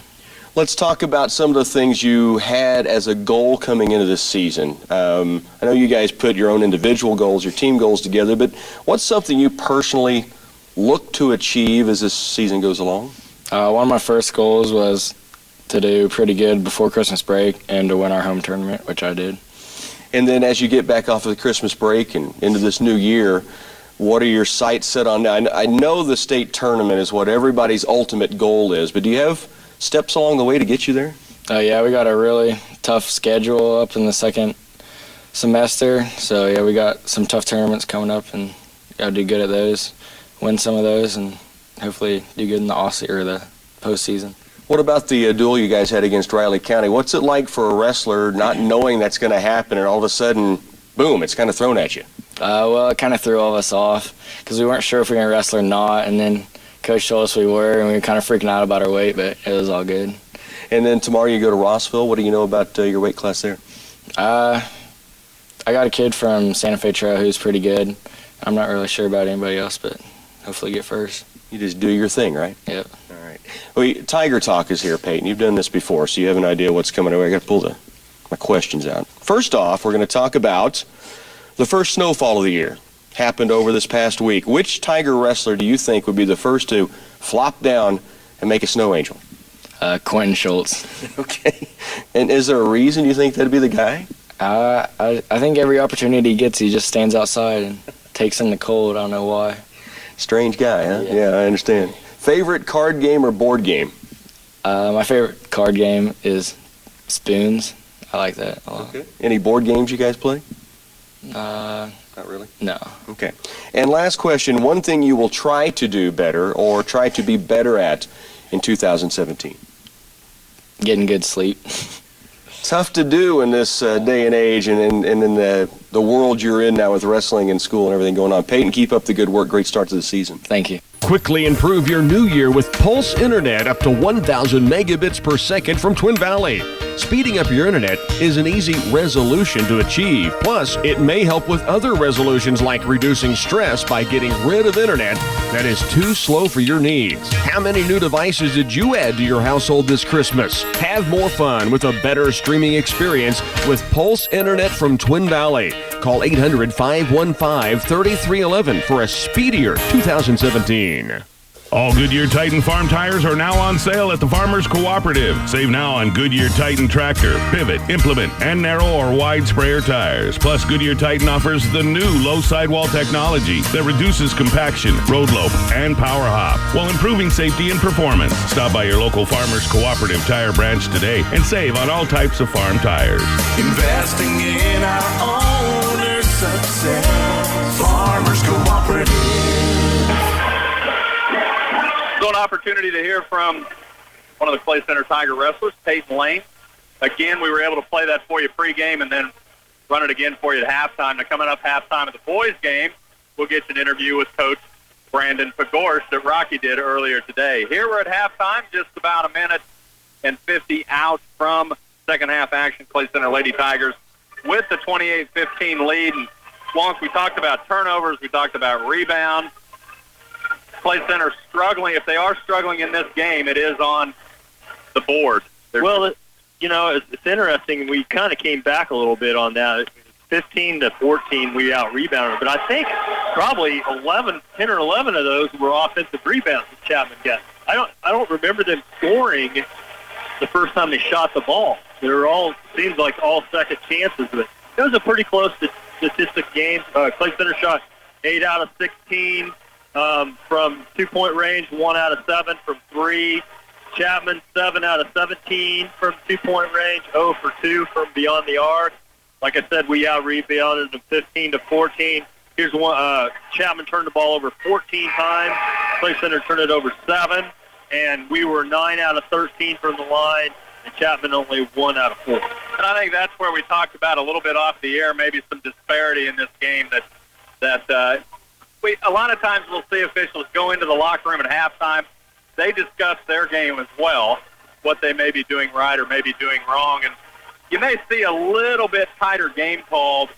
Let's talk about some of the things you had as a goal coming into this season. I know you guys put your own individual goals, your team goals together, but what's something you personally look to achieve as this season goes along? One of my first goals was to do pretty good before Christmas break and to win our home tournament, which I did. And then as you get back off of the Christmas break and into this new year, what are your sights set on now? I know the state tournament is what everybody's ultimate goal is, but do you have steps along the way to get you there? Yeah, we got a really tough schedule up in the second semester. So, yeah, we got some tough tournaments coming up, and got to do good at those, win some of those, and hopefully do good in the Aussie or the postseason. What about the duel you guys had against Riley County? What's it like for a wrestler not knowing that's going to happen and all of a sudden, boom, it's kind of thrown at you? Well, it kind of threw all of us off because we weren't sure if we were going to wrestle or not, and then Coach told us we were, and we were kind of freaking out about our weight, but it was all good. And then tomorrow you go to Rossville. What do you know about your weight class there? I got a kid from Santa Fe Trail who's pretty good. I'm not really sure about anybody else, but hopefully get first. You just do your thing, right? Yep. All right. Well, Tiger Talk is here, Peyton. You've done this before, so you have an idea what's coming. I got to pull the my questions out. First off, we're going to talk about the first snowfall of the year. Happened over this past week. Which Tiger wrestler do you think would be the first to flop down and make a snow angel? Quentin Schultz. Okay. And is there a reason you think that'd be the guy? I think every opportunity he gets, he just stands outside and takes in the cold. I don't know why. Strange guy, huh? Yeah, I understand. Favorite card game or board game? My favorite card game is Spoons. I like that a lot. Okay. Any board games you guys play? Not really? No. Okay. And last question, one thing you will try to do better or try to be better at in 2017? Getting good sleep. Tough to do in this day and age and in the world you're in now with wrestling and school and everything going on. Peyton, keep up the good work. Great start to the season. Thank you. Quickly improve your new year with Pulse Internet up to 1,000 megabits per second from Twin Valley. Speeding up your internet is an easy resolution to achieve. Plus, it may help with other resolutions like reducing stress by getting rid of internet that is too slow for your needs. How many new devices did you add to your household this Christmas? Have more fun with a better streaming experience with Pulse Internet from Twin Valley. Call 800-515-3311 for a speedier 2017. All Goodyear Titan farm tires are now on sale at the Farmers Cooperative. Save now on Goodyear Titan tractor, pivot, implement, and narrow or wide sprayer tires. Plus, Goodyear Titan offers the new low sidewall technology that reduces compaction, road lope, and power hop while improving safety and performance. Stop by your local Farmers Cooperative tire branch today and save on all types of farm tires. Investing in our owner's success. Farmers Cooperative. So an opportunity to hear from one of the Clay Center Tiger wrestlers, Peyton Lane. Again, we were able to play that for you pregame and then run it again for you at halftime. Now, coming up halftime of the boys' game, we'll get you an interview with Coach Brandon Pagorst that Rocky did earlier today. Here we're at halftime, just about a minute and 50 out from second half action. Clay Center Lady Tigers with the 28-15 lead. And Wonk, we talked about turnovers, we talked about rebounds. Clay Center struggling. If they are struggling in this game, it is on the board. Well, it's interesting. We kind of came back a little bit on that. 15-14, we out-rebounded. But I think probably 10 or 11 of those were offensive rebounds that Chapman got. I don't remember them scoring the first time they shot the ball. They're all, seems like all second chances. But it was a pretty close statistic game. Clay Center shot 8 out of 16. From 2-point range, 1 out of 7 from 3. Chapman, 7 out of 17 from 2-point range, 0 for 2 from beyond the arc. Like I said, we out-rebounded them 15-14. Here's one. Chapman turned the ball over 14 times. Clay Center turned it over 7. And we were 9 out of 13 from the line, and Chapman only 1 out of 4. And I think that's where we talked about a little bit off the air, maybe some disparity in this game that a lot of times we'll see officials go into the locker room at halftime. They discuss their game as well, what they may be doing right or maybe doing wrong. And you may see a little bit tighter game called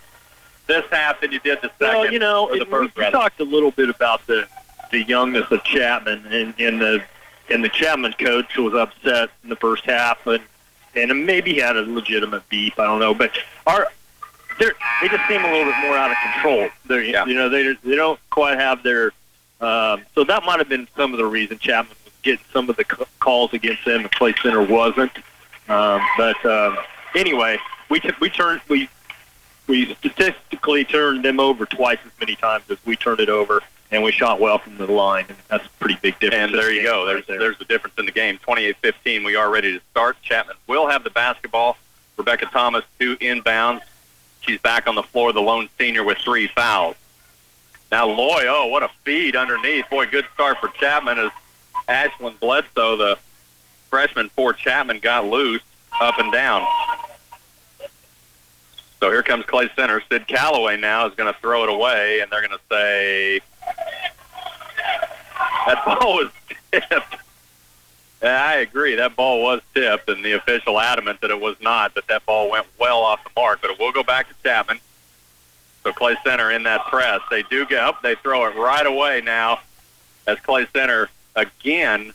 this half than you did the second or the first. We talked a little bit about the youngness of Chapman, and the Chapman coach was upset in the first half, and maybe had a legitimate beef. I don't know, but they just seem a little bit more out of control. They don't quite have their. So that might have been some of the reason Chapman was getting some of the calls against them, and Clay Center wasn't. But anyway, we statistically turned them over twice as many times as we turned it over, and we shot well from the line, and that's a pretty big difference. And there you go. There's the difference in the game. 28-15. We are ready to start. Chapman will have the basketball. Rebecca Thomas 2 inbounds. She's back on the floor, the lone senior, with 3 fouls. Now Loy, what a feed underneath. Boy, good start for Chapman as Ashlyn Bledsoe, the freshman for Chapman, got loose up and down. So here comes Clay Center. Sid Calloway now is going to throw it away, and they're going to say that ball was tipped. I agree. That ball was tipped, and the official adamant that it was not, but that ball went well off the mark. But it will go back to Chapman. So Clay Center in that press. They do get up. They throw it right away now as Clay Center again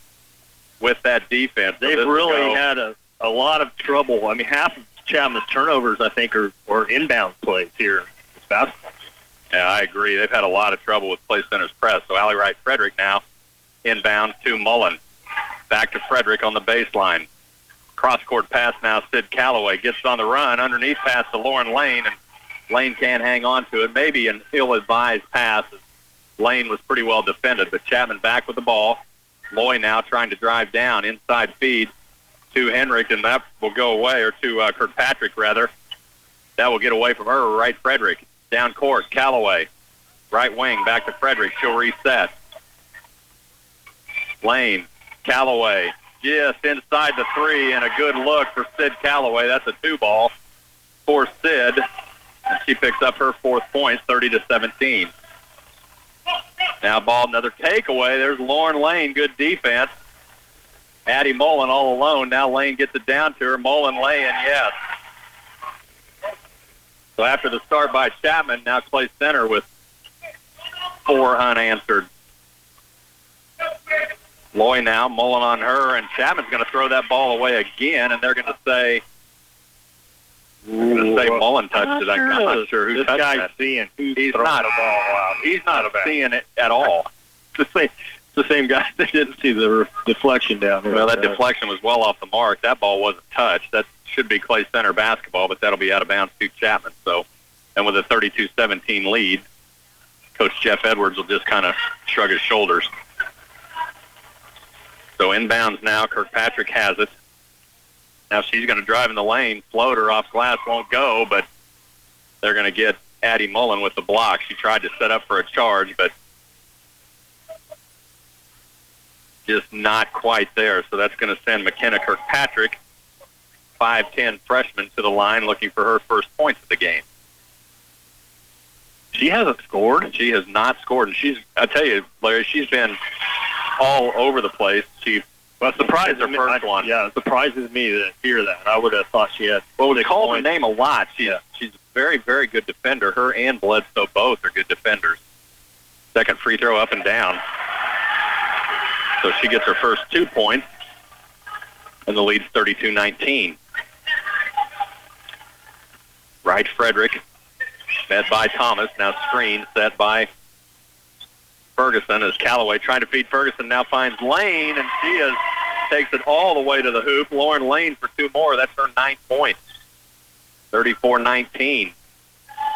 with that defense. They've really had a lot of trouble. I mean, half of Chapman's turnovers, I think, are inbound plays here in this basketball. Yeah, I agree. They've had a lot of trouble with Clay Center's press. So Allie Wright Frederick now inbound to Mullen. Back to Frederick on the baseline. Cross-court pass now. Sid Calloway gets on the run. Underneath pass to Lauren Lane, and Lane can't hang on to it. Maybe an ill-advised pass. Lane was pretty well defended, but Chapman back with the ball. Loy now trying to drive down. Inside feed to Henrik, and that will go away, or to Kirkpatrick, rather. That will get away from her. Right Frederick. Down court, Calloway. Right wing, back to Frederick. She'll reset. Lane, Calloway, just inside the three, and a good look for Sid Calloway. That's a 2-ball for Sid. And she picks up her 4th point, 30-17. Now ball, another takeaway. There's Lauren Lane, good defense. Addie Mullen all alone. Now Lane gets it down to her. Mullen laying, yes. So after the start by Chapman, now Clay Center with 4 unanswered. Loy now, Mullen on her, and Chapman's going to throw that ball away again, and they're going to say, Mullen touched it. I'm not sure who touched that. Seeing he's not the ball out. He's not seeing it at all. It's the same guy that didn't see the deflection down there. Well, that deflection was well off the mark. That ball wasn't touched. That should be Clay Center basketball, but that'll be out of bounds to Chapman. So, and with a 32-17 lead, Coach Jeff Edwards will just kind of shrug his shoulders. So inbounds now. Kirkpatrick has it. Now she's going to drive in the lane. Floater off glass won't go, but they're going to get Addie Mullen with the block. She tried to set up for a charge, but just not quite there. So that's going to send McKenna Kirkpatrick, 5'10" freshman, to the line looking for her first points of the game. She hasn't scored. She has not scored. And I tell you, Larry, she's been all over the place. Well, surprises her first one. Yeah, it surprises me to hear that. I would have thought she had. Well, they call her name a lot. She's a very, very good defender. Her and Bledsoe both are good defenders. Second free throw up and down. So she gets her first 2 points, and the lead's 32-19. Right Frederick, fed by Thomas. Now screen set by Ferguson as Calloway trying to feed Ferguson. Now finds Lane, and she takes it all the way to the hoop. Lauren Lane for 2 more. That's her 9th point. 34-19.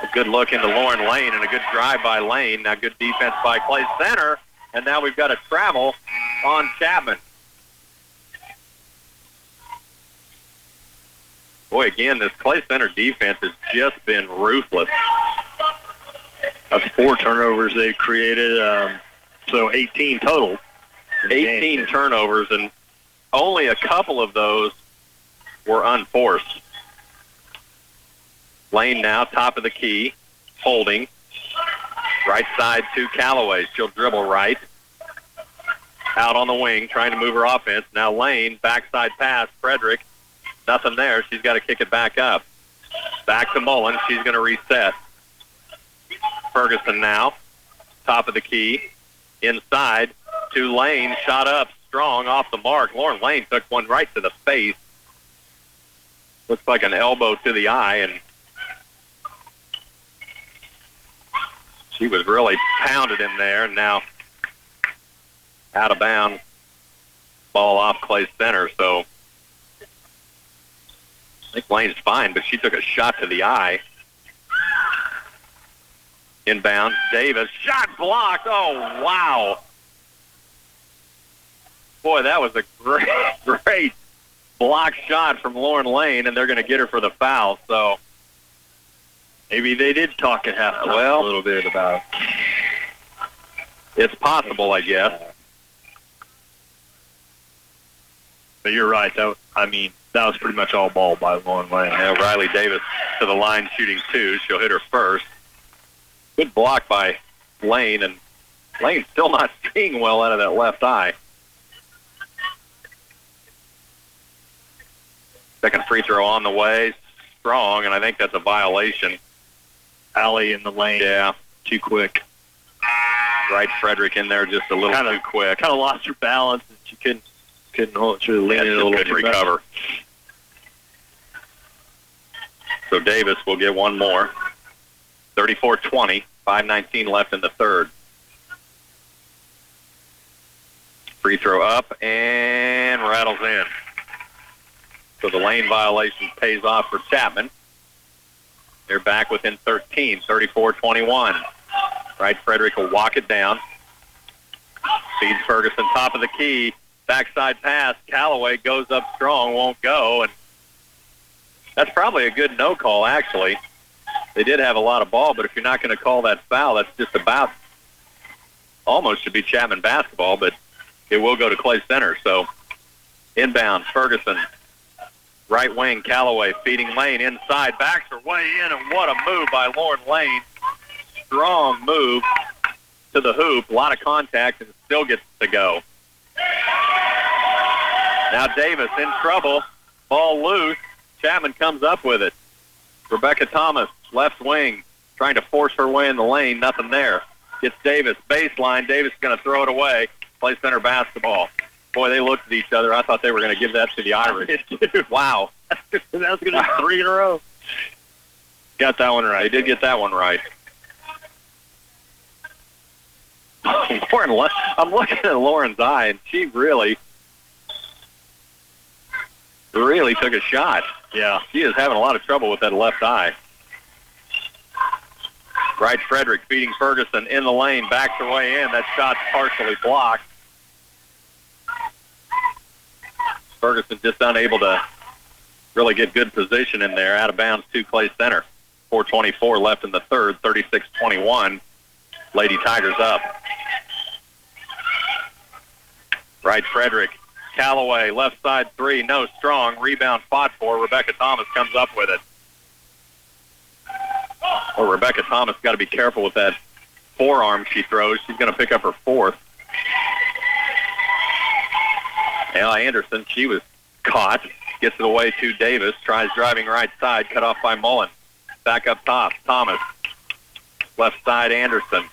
A good look into Lauren Lane and a good drive by Lane. Now good defense by Clay Center, and now we've got a travel on Chapman. Boy, again, this Clay Center defense has just been ruthless. That's 4 turnovers they've created, so 18 total. 18 turnovers, and only a couple of those were unforced. Lane now, top of the key, holding. Right side to Calloway. She'll dribble right. Out on the wing, trying to move her offense. Now Lane, backside pass, Frederick. Nothing there. She's got to kick it back up. Back to Mullen. She's going to reset. Ferguson now, top of the key, inside to Lane, shot up, strong, off the mark. Lauren Lane took one right to the face. Looks like an elbow to the eye, and she was really pounded in there, and now out of bounds, ball off Clay Center. So I think Lane's fine, but she took a shot to the eye. Inbound, Davis, shot blocked. Oh, wow. Boy, that was a great block shot from Lauren Lane, and they're going to get her for the foul. So maybe they did talk at halftime a little bit about it. It's possible, I guess. But you're right. That was pretty much all ball by Lauren Lane. Yeah, Riley Davis to the line shooting 2. She'll hit her first. Good block by Lane, and Lane's still not seeing well out of that left eye. Second free throw on the way. Strong, and I think that's a violation. Allie in the lane. Yeah. Too quick. Right Frederick in there just a little too quick. Kind of lost her balance, and she couldn't hold it. She was leaning a little couldn't recover. So Davis will get one more. 34-20, 5:19 left in the third. Free throw up and rattles in. So the lane violation pays off for Chapman. They're back within 13, 34-21. Wright Frederick will walk it down. Feeds Ferguson top of the key. Backside pass. Callaway goes up strong, won't go. And that's probably a good no call, actually. They did have a lot of ball, but if you're not going to call that foul, that's just about almost should be Chapman basketball, but it will go to Clay Center. So inbound, Ferguson. Right wing, Callaway feeding Lane inside. Backs her way in, and what a move by Lauren Lane. Strong move to the hoop. A lot of contact, and still gets to go. Now Davis in trouble. Ball loose. Chapman comes up with it. Rebecca Thomas, left wing, trying to force her way in the lane. Nothing there. Gets Davis. Baseline. Davis is going to throw it away. Play Center basketball. Boy, they looked at each other. I thought they were going to give that to the Irish. Wow. That was going to be 3 in a row. Got that one right. He did get that one right. Lauren, I'm looking at Lauren's eye, and she really took a shot. Yeah, she is having a lot of trouble with that left eye. Wright Frederick feeding Ferguson in the lane, backs her way in. That shot's partially blocked. Ferguson just unable to really get good position in there. Out of bounds to Clay Center. 4:24 left in the third, 36-21. Lady Tigers up. Wright Frederick. Callaway, left side three, no strong. Rebound fought for. Rebecca Thomas comes up with it. Well, Rebecca Thomas got to be careful with that forearm she throws. She's going to pick up her fourth. Now Anderson, she was caught. Gets it away to Davis. Tries driving right side. Cut off by Mullen. Back up top. Thomas. Left side Anderson.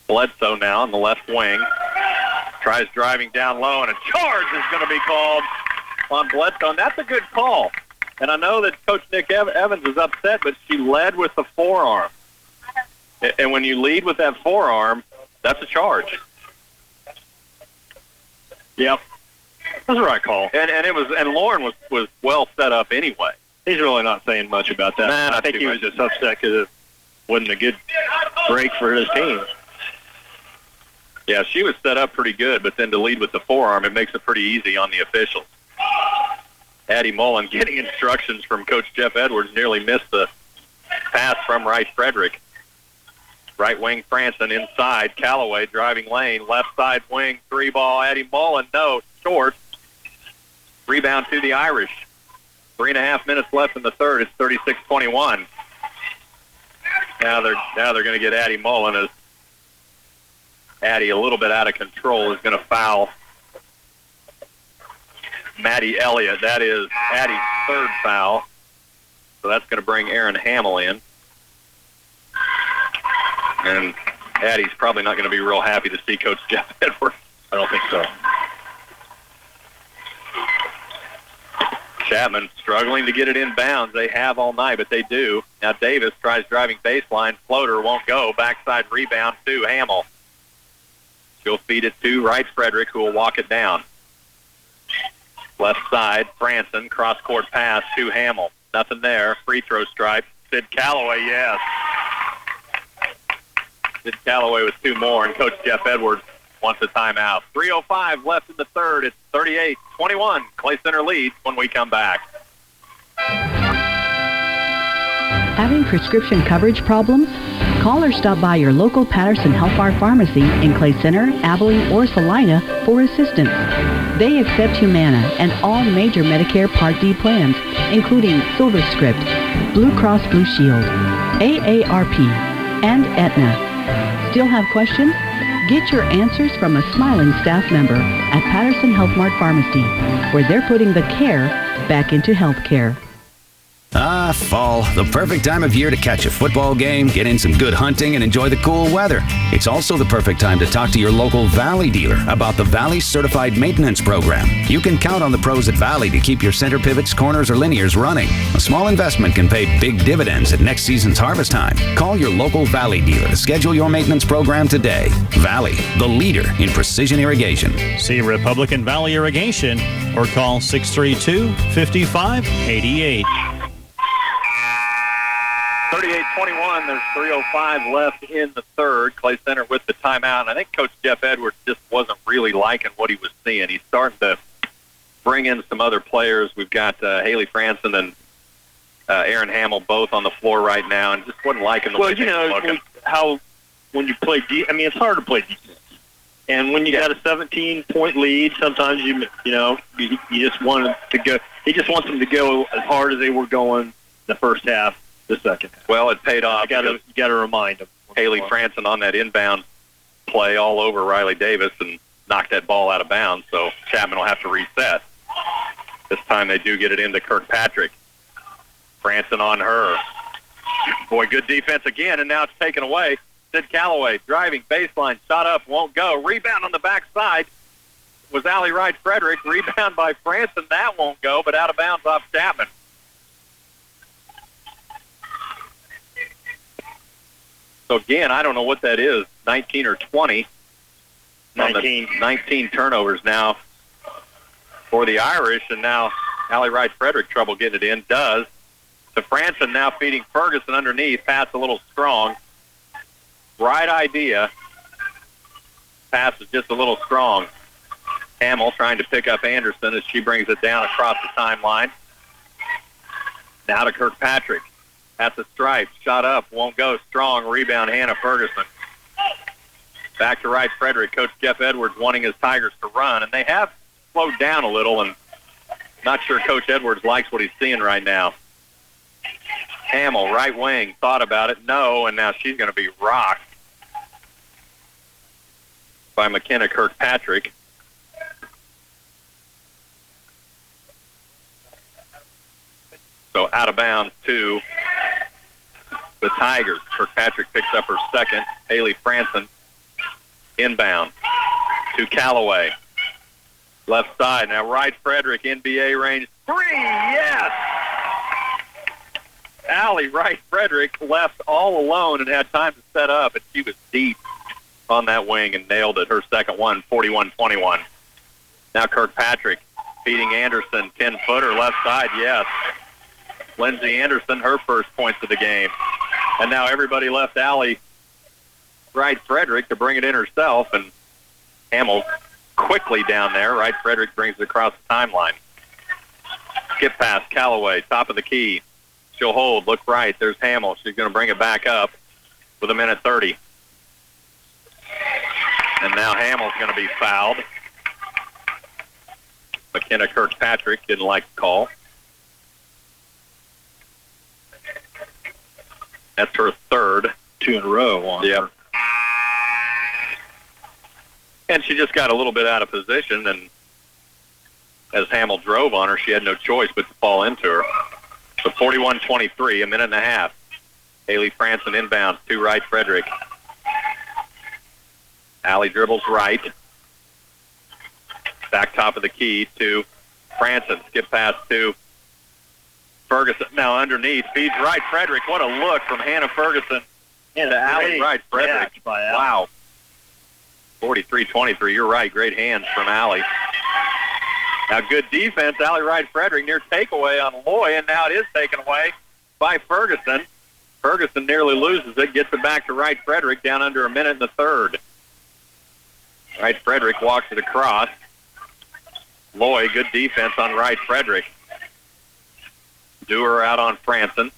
Bledsoe now on the left wing. Tries driving down low, and a charge is going to be called on Bledsoe. And that's a good call. And I know that Coach Nick Evans is upset, but she led with the forearm. And when you lead with that forearm, that's a charge. Yep. That's the right call. And Lauren was well set up anyway. He's really not saying much about that. Nah, I think he was just upset because it wasn't a good break for his team. Yeah, she was set up pretty good, but then to lead with the forearm, it makes it pretty easy on the officials. Addie Mullen getting instructions from Coach Jeff Edwards, nearly missed the pass from Wright Frederick. Right wing Franson inside. Callaway driving lane. Left side wing. 3-ball. Addie Mullen. No. Short. Rebound to the Irish. 3.5 minutes left in the third. It's 36-21. Now they're going to get Addie Mullen as Addie, a little bit out of control, is going to foul Maddie Elliott. That is Addie's third foul. So that's going to bring Erin Hamill in. And Addie's probably not going to be real happy to see Coach Jeff Edwards. I don't think so. Chapman struggling to get it in bounds. They have all night, but they do. Now Davis tries driving baseline. Floater won't go. Backside rebound to Hamill. She'll feed it to Wright Frederick, who will walk it down. Left side, Franson, cross-court pass to Hamill. Nothing there. Free throw stripe. Sid Callaway, yes. Sid Callaway with two more, and Coach Jeff Edwards wants a timeout. 3:05 left in the third. It's 38-21. Clay Center leads when we come back. Having prescription coverage problems? Call or stop by your local Patterson Health Bar Pharmacy in Clay Center, Abilene, or Salina for assistance. They accept Humana and all major Medicare Part D plans, including SilverScript, Blue Cross Blue Shield, AARP, and Aetna. Still have questions? Get your answers from a smiling staff member at Patterson Health Mart Pharmacy, where they're putting the care back into health care. Fall, the perfect time of year to catch a football game, get in some good hunting, and enjoy the cool weather. It's also the perfect time to talk to your local Valley dealer about the Valley Certified Maintenance Program. You can count on the pros at Valley to keep your center pivots, corners, or linears running. A small investment can pay big dividends at next season's harvest time. Call your local Valley dealer to schedule your maintenance program today. Valley, the leader in precision irrigation. See Republican Valley Irrigation or call 632-5588. 38-21, there's 3:05 left in the third. Clay Center with the timeout. And I think Coach Jeff Edwards just wasn't really liking what he was seeing. He's starting to bring in some other players. We've got Haley Franson and Aaron Hamill both on the floor right now, and just wasn't liking the way they were looking. When you play it's hard to play defense. And when you got a 17-point lead, sometimes you just want them to go. He just wants them to go as hard as they were going the first half. The second half. Well, it paid off. You got to remind them. Haley Franson on that inbound play all over Riley Davis and knocked that ball out of bounds. So Chapman will have to reset. This time they do get it into Kirkpatrick. Franson on her. Boy, good defense again, and now it's taken away. Sid Calloway driving baseline, shot up, won't go. Rebound on the backside was Allie Wright-Frederick. Rebound by Franson, that won't go, but out of bounds off Chapman. So again, I don't know what that is, 19 or 20. 19 turnovers now for the Irish, and now Allie Wright-Frederick trouble getting it in, does. To Franson now feeding Ferguson underneath, pass a little strong. Right idea. Pass is just a little strong. Hamill trying to pick up Anderson as she brings it down across the timeline. Now to Kirkpatrick. At the stripe, shot up, won't go, strong, rebound, Hannah Ferguson. Back to Wright-Frederick. Coach Jeff Edwards wanting his Tigers to run, and they have slowed down a little, and not sure Coach Edwards likes what he's seeing right now. Hamill, right wing, thought about it, no, and now she's going to be rocked by McKenna Kirkpatrick. So out of bounds to the Tigers. Kirkpatrick picks up her second. Haley Franson inbound to Calloway. Left side. Now Wright-Frederick, NBA range. Three, yes! Allie Wright-Frederick left all alone and had time to set up, and she was deep on that wing and nailed it. Her second one, 41-21. Now Kirkpatrick feeding Anderson, 10-footer, left side, yes. Lindsay Anderson, her first points of the game. And now everybody left Allie Wright-Frederick to bring it in herself, and Hamill quickly down there. Wright-Frederick brings it across the timeline. Skip pass, Calloway, top of the key. She'll hold, look right. There's Hamill. She's going to bring it back up with 1:30. And now Hamill's going to be fouled. McKenna Kirkpatrick didn't like the call. That's her third. 2 in a row on her. And she just got a little bit out of position, and as Hamill drove on her, she had no choice but to fall into her. So 41-23, a minute and a half. Haley Franson inbounds to Wright-Frederick. Allie dribbles right. Back top of the key to Franson. Skip pass to Ferguson. Now underneath. Feeds Wright-Frederick. What a look from Hannah Ferguson to Allie Wright-Frederick. Wow. 43-23. You're right. Great hands from Allie. Now good defense. Allie Wright-Frederick near takeaway on Loy, and now it is taken away by Ferguson. Ferguson nearly loses it. Gets it back to Wright-Frederick down under a minute in the third. Wright-Frederick walks it across. Loy, good defense on Wright-Frederick. Dewar out on Franson.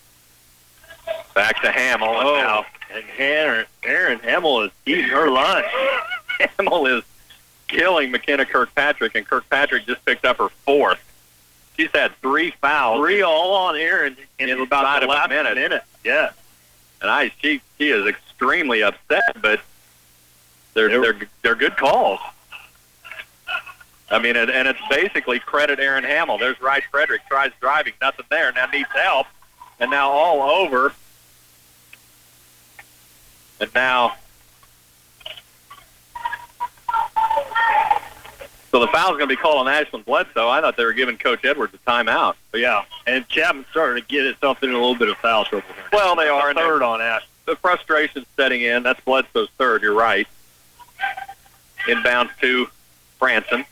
Back to Hamill. Oh, and Aaron Hamill is eating her lunch. Hamill is killing McKenna Kirkpatrick, and Kirkpatrick just picked up her fourth. She's had 3 fouls. 3 all on Aaron in about the last minute. Yeah. And she is extremely upset, but they're good calls. I mean, and it's basically credit Aaron Hamill. There's Wright-Frederick, tries driving, nothing there, now needs help. and now all over. And now, so the foul's going to be called on Ashland Bledsoe. I thought they were giving Coach Edwards a timeout. But yeah, and Chapman's starting to get itself in a little bit of foul trouble here. Well, they are. Third on Ashland. The frustration's setting in. That's Bledsoe's third. You're right. Inbounds to Franson.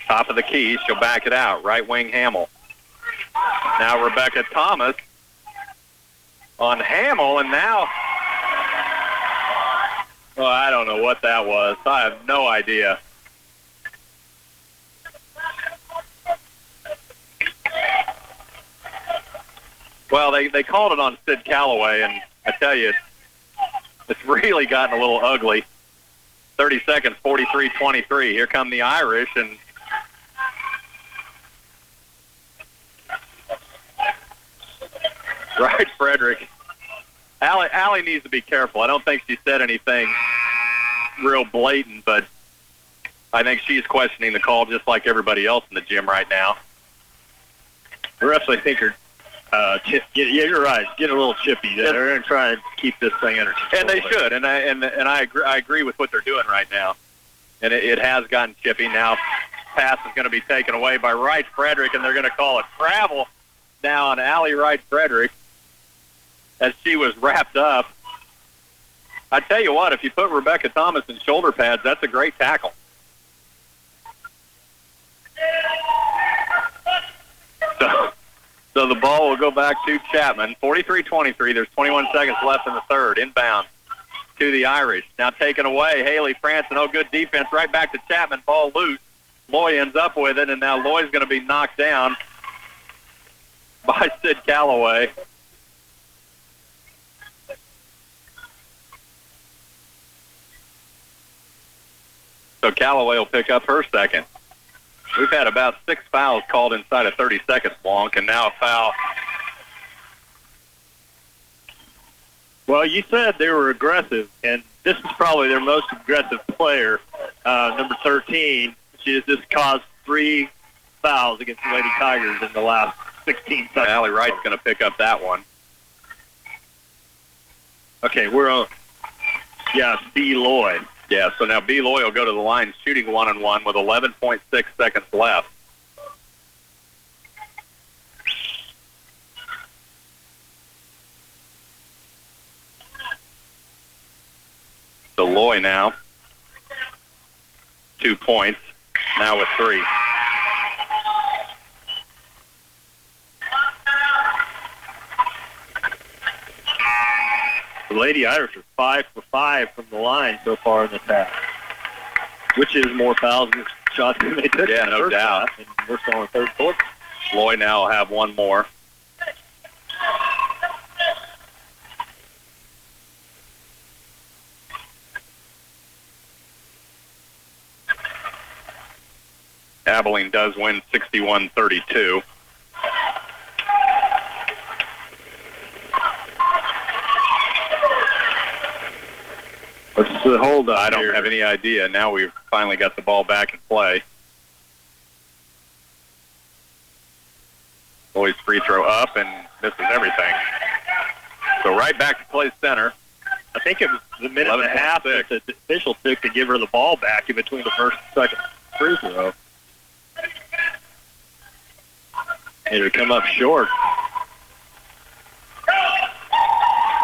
Top of the key. She'll back it out. Right wing Hamill. Now Rebecca Thomas on Hamill, and now, well, I don't know what that was. I have no idea. Well, they called it on Sid Calloway, and I tell you, it's really gotten a little ugly. 30 seconds, 43-23. Here come the Irish, and right, Frederick. Allie needs to be careful. I don't think she said anything real blatant, but I think she's questioning the call just like everybody else in the gym right now. The refs, I think, are you're right. Get a little chippy. They're going to try and keep this thing under control. And they should. And I agree with what they're doing right now. And it has gotten chippy. Now pass is going to be taken away by Wright Frederick, and they're going to call it travel now on Allie Wright Frederick as she was wrapped up. I tell you what, if you put Rebecca Thomas in shoulder pads, that's a great tackle. So the ball will go back to Chapman. 43-23. There's 21 seconds left in the third. Inbound to the Irish. Now taken away. Haley Franson. Oh, good defense. Right back to Chapman. Ball loose. Loy ends up with it, and now Loy's going to be knocked down by Sid Calloway. So Calloway will pick up her second. We've had about 6 fouls called inside of 30 seconds, Blanc, and now a foul. Well, you said they were aggressive, and this is probably their most aggressive player, number 13. She has just caused 3 fouls against the Lady Tigers in the last 16 seconds. Allie Wright's going to pick up that one. Okay, we're on. Yeah, B. Loy. Yeah, so now B. Loy will go to the line shooting 1-on-1 with 11.6 seconds left. So Loy now, 2 points, now with 3. The Lady Irish are 5 for 5 from the line so far in this half, which is more fouls than shots than they took. Yeah, in the no first doubt. half, and we're still in the third quarter. Loy now will have one more. Abilene does win 61-32. What's the hold up? I don't have any idea. Now we've finally got the ball back in play. Loy's free throw up and misses everything. So right back to play center. I think it was the minute and a half that the official took to give her the ball back in between the first and second free throw. It'll come up short.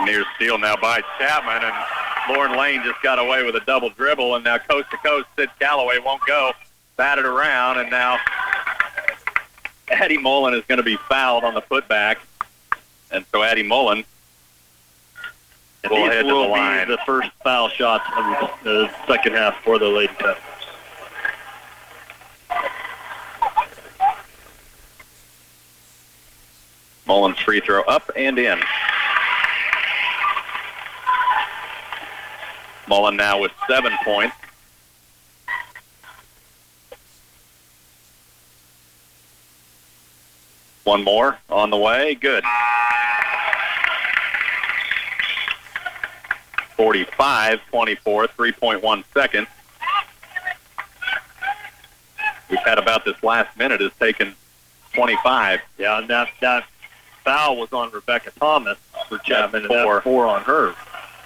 Near steal now by Chapman, and Lauren Lane just got away with a double dribble, and now coast to coast, Sid Calloway won't go. Batted around, and now Addie Mullen is going to be fouled on the putback. And so Addie Mullen will head to the line. The first foul shot of the second half for the Lady Tigers. Mullen's free throw up and in. Mullen now with 7 points. One more on the way. Good. 45-24, 3.1 seconds. We've had about this last minute has taken 25. Yeah, and that foul was on Rebecca Thomas for Chapman, and That's that's 4 on her.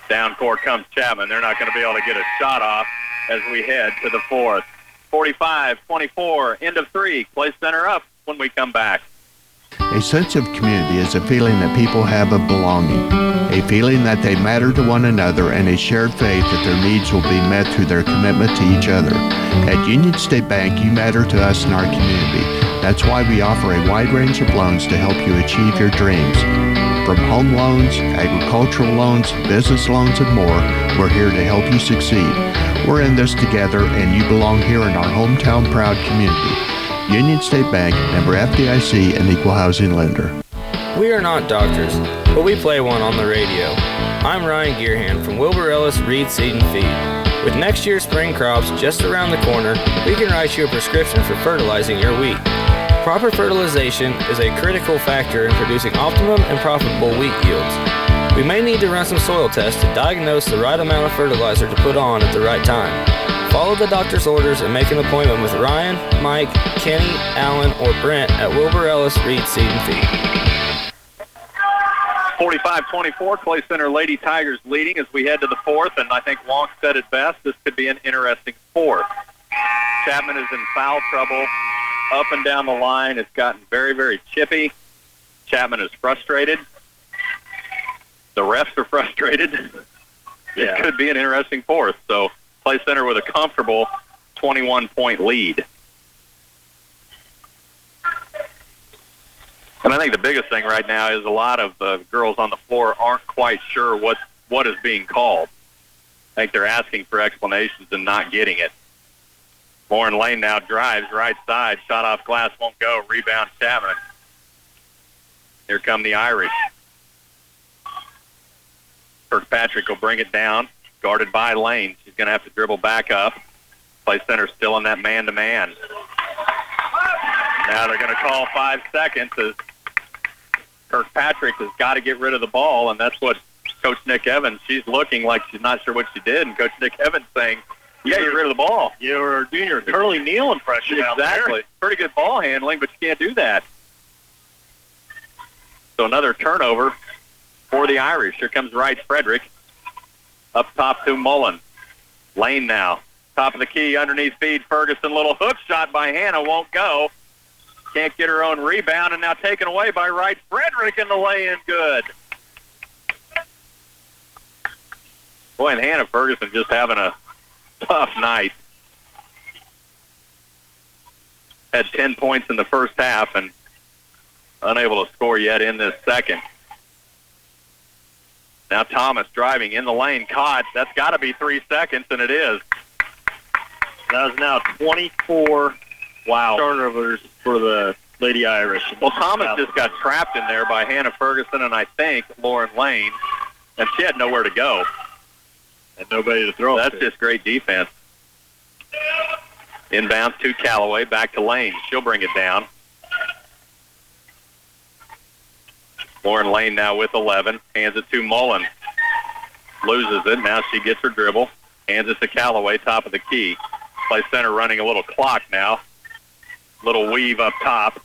Down court comes Chapman. They're not going to be able to get a shot off as we head to the fourth. 45-24, end of 3. Clay Center up when we come back. A sense of community is a feeling that people have of belonging, a feeling that they matter to one another, and a shared faith that their needs will be met through their commitment to each other. At Union State Bank, you matter to us and our community. That's why we offer a wide range of loans to help you achieve your dreams. From home loans, agricultural loans, business loans, and more, we're here to help you succeed. We're in this together, and you belong here in our hometown proud community. Union State Bank, member FDIC, and equal housing lender. We are not doctors, but we play one on the radio. I'm Ryan Gearhand from Wilbur Ellis Reed Seed and Feed. With next year's spring crops just around the corner, we can write you a prescription for fertilizing your wheat. Proper fertilization is a critical factor in producing optimum and profitable wheat yields. We may need to run some soil tests to diagnose the right amount of fertilizer to put on at the right time. Follow the doctor's orders and make an appointment with Ryan, Mike, Kenny, Alan, or Brent at Wilbur Ellis Reed Seed and Feed. 45-24, Clay Center Lady Tigers leading as we head to the fourth, and I think Wonk said it best, this could be an interesting fourth. Chapman is in foul trouble up and down the line. It's gotten very, very chippy. Chapman is frustrated. The refs are frustrated. Yeah. It could be an interesting fourth, so Clay Center with a comfortable 21-point lead. And I think the biggest thing right now is a lot of girls on the floor aren't quite sure what is being called. I think they're asking for explanations and not getting it. Lauren Lane now drives right side. Shot off glass won't go. Rebound Chapman. Here come the Irish. Kirkpatrick will bring it down. Guarded by Lane. She's going to have to dribble back up. Clay Center still in that man-to-man. Now they're going to call 5 seconds as Kirkpatrick has got to get rid of the ball, and that's what Coach Nick Evans, she's looking like she's not sure what she did, and Coach Nick Evans saying, you got to get rid of the ball. You're doing your Curly Neal impression out there. Exactly. Pretty good ball handling, but you can't do that. So another turnover for the Irish. Here comes Wright Frederick. Up top to Mullen. Lane now. Top of the key, underneath feed. Ferguson, little hook shot by Hannah, won't go. Can't get her own rebound, and now taken away by Wright Frederick, and the lay-in good. Boy, and Hannah Ferguson just having a tough night. Had 10 points in the first half and unable to score yet in this second. Now Thomas driving in the lane, caught. That's got to be 3 seconds, and it is. That is now 24 turnovers for the Lady Irish. Well, Thomas just got trapped in there by Hannah Ferguson and I think Lauren Lane, and she had nowhere to go. And nobody to throw. That's just great defense. Inbounds to Callaway, back to Lane. She'll bring it down. Lauren Lane now with 11. Hands it to Mullen. Loses it. Now she gets her dribble. Hands it to Callaway, top of the key. Clay Center running a little clock now. Little weave up top.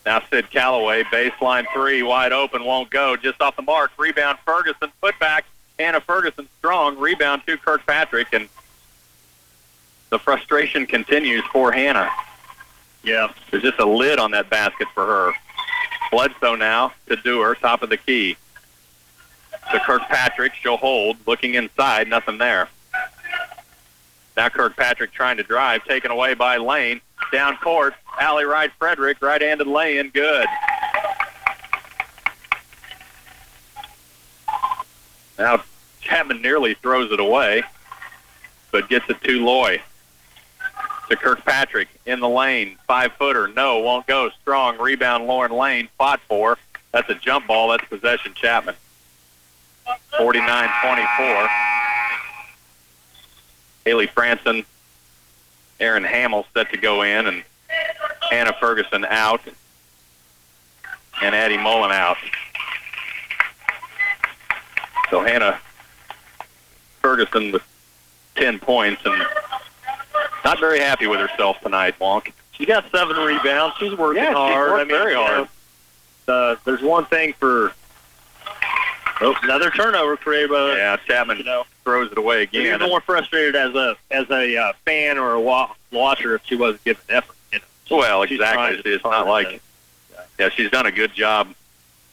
Now Sid Callaway, baseline three, wide open, won't go. Just off the mark. Rebound Ferguson, put back. Hannah Ferguson strong. Rebound to Kirkpatrick, and the frustration continues for Hannah. Yeah. There's just a lid on that basket for her. Bledsoe now to Dewar, top of the key. To Kirkpatrick, she'll hold. Looking inside, nothing there. Now Kirkpatrick trying to drive, taken away by Lane. Down court, Allie Wright Frederick, right-handed lay-in, good. Now Chapman nearly throws it away, but gets it to Loy. To Kirkpatrick in the lane, 5-footer, no, won't go. Strong rebound, Lauren Lane, fought for. That's a jump ball. That's possession Chapman. 49-24. Haley Franson, Aaron Hamill set to go in, and Hannah Ferguson out, and Addie Mullen out. So Hannah Ferguson with 10 points and not very happy with herself tonight, Wonk. She got 7 rebounds. She's working hard. She worked very hard. there's one thing for another turnover created by Chapman throws it away again. You're more frustrated as a fan or a watcher if she wasn't giving effort. Well, exactly. It's not like she's done a good job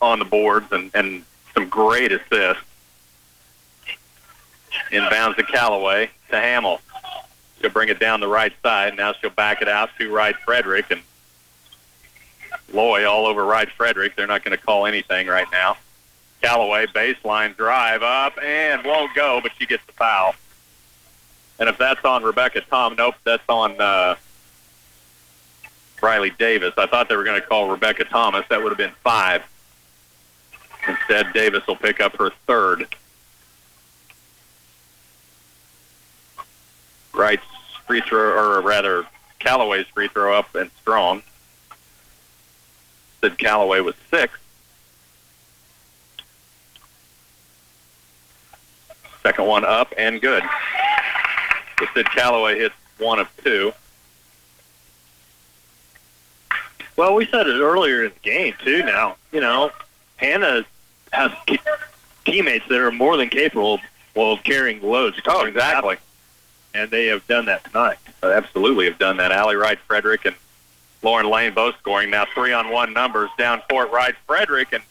on the boards and some great assists. Inbounds to Callaway to Hamill. She'll bring it down the right side. Now she'll back it out to Wright Frederick, and Loy all over Wright Frederick. They're not going to call anything right now. Callaway baseline drive up and won't go, but she gets the foul. And if that's on Rebecca nope, that's on Riley Davis. I thought they were going to call Rebecca Thomas. That would have been 5. Instead, Davis will pick up her 3rd. Wright's free throw, or rather, Callaway's free throw up and strong. Sid Callaway was 6. Second one up and good. So Sid Callaway hits 1 of 2. Well, we said it earlier in the game, too, now. Hannah has teammates that are more than capable of carrying loads. Oh, exactly. And they have done that tonight. Absolutely have done that. Allie Wright Frederick and Lauren Lane both scoring now 3-on-1 numbers down court. Wright Frederick, and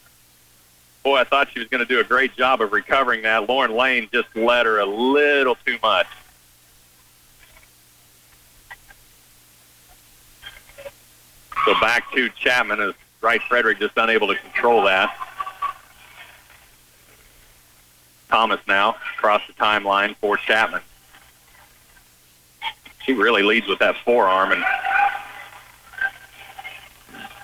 boy, I thought she was going to do a great job of recovering that. Lauren Lane just led her a little too much. So back to Chapman as Wright Frederick just unable to control that. Thomas now across the timeline for Chapman. She really leads with that forearm and